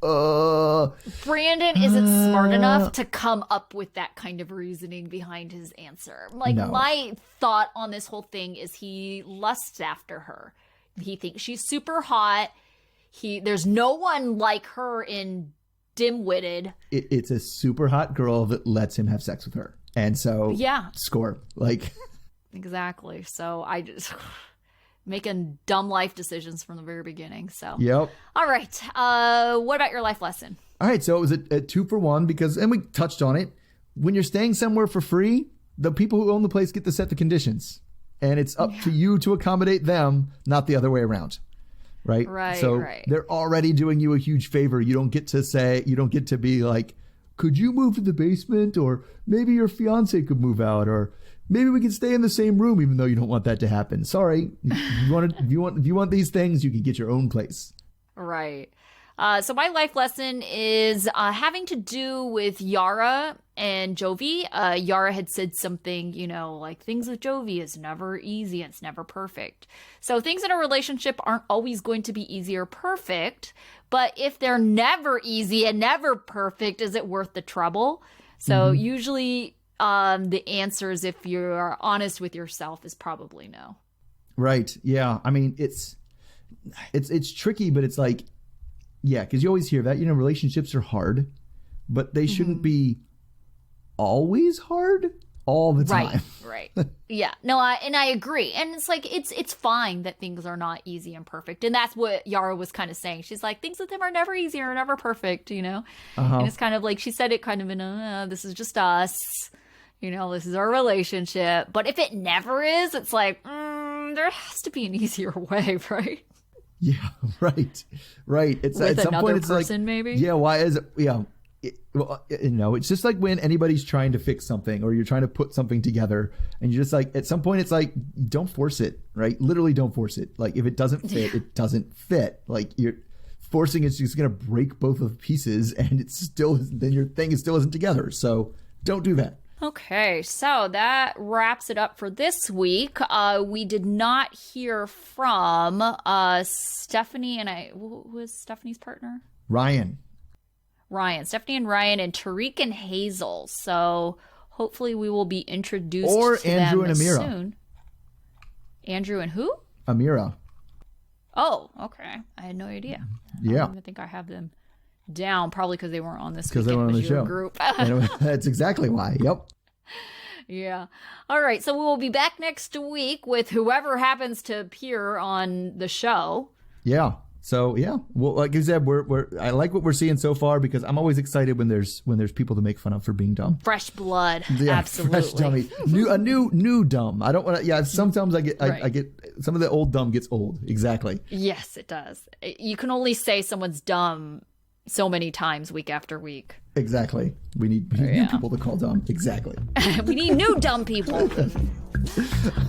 Brandon isn't smart enough to come up with that kind of reasoning behind his answer. Like, my thought on this whole thing is he lusts after her. He thinks she's super hot. There's no one like her in Dimwitted. It's a super hot girl that lets him have sex with her. And so, score. Like, exactly. So I just making dumb life decisions from the very beginning. So, yep. All right. What about your life lesson? All right. So it was a 2-for-1 because, and we touched on it, when you're staying somewhere for free, the people who own the place get to set the conditions. And it's up to you to accommodate them, not the other way around. Right. So they're already doing you a huge favor. You don't get to be like, could you move to the basement? Or maybe your fiance could move out, or maybe we can stay in the same room, even though you don't want that to happen. Sorry. If you want these things, you can get your own place. Right. So my life lesson is having to do with Yara and Jovi. Yara had said something, you know, like things with Jovi is never easy and it's never perfect. So things in a relationship aren't always going to be easy or perfect. But if they're never easy and never perfect, is it worth the trouble? So usually the answer is, if you're honest with yourself, is probably no. Right. Yeah. I mean, it's tricky, but it's like, yeah, because you always hear that, you know, relationships are hard, but they shouldn't be always hard all the time. Right. Yeah. No, I agree. And it's like, it's fine that things are not easy and perfect. And that's what Yara was kind of saying. She's like, things with him are never easy or never perfect, you know? And it's kind of like, she said it kind of in a, this is just us, you know, this is our relationship. But if it never is, it's like, there has to be an easier way, right? Yeah, right. It's With at some another point it's person, like, maybe? yeah, why is it? Yeah. Well, you know, it's just like when anybody's trying to fix something or you're trying to put something together and you're just like, at some point it's like, don't force it, right? Literally don't force it. Like if it doesn't fit, it doesn't fit. Like you're forcing it's just going to break both of the pieces and it's still, then your thing still isn't together. So don't do that. Okay, so that wraps it up for this week. We did not hear from Stephanie and who was Stephanie's partner? Ryan, Stephanie and Ryan, and Tariq and Hazel. So hopefully we will be introduced or to Andrew them and Amira. soon. Andrew and who? Amira. Oh, okay. I had no idea. Yeah. I don't even think I have them down, probably because they weren't on this Because they weren't on the show. Group. That's exactly why. Yep. Yeah. All right. So we will be back next week with whoever happens to appear on the show. Yeah. So yeah. Well, like you said, I like what we're seeing so far because I'm always excited when there's people to make fun of for being dumb. Fresh blood. Yeah, Absolutely. fresh dummy. New dumb. I don't want to. Yeah. Sometimes I get some of the old dumb gets old. Exactly. Yes, it does. You can only say someone's dumb so many times week after week. Exactly. We need new people to call dumb. Exactly. We need new dumb people.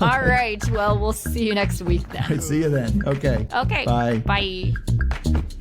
All right. Well, we'll see you next week then. See you then. Okay. Okay. Bye. Bye.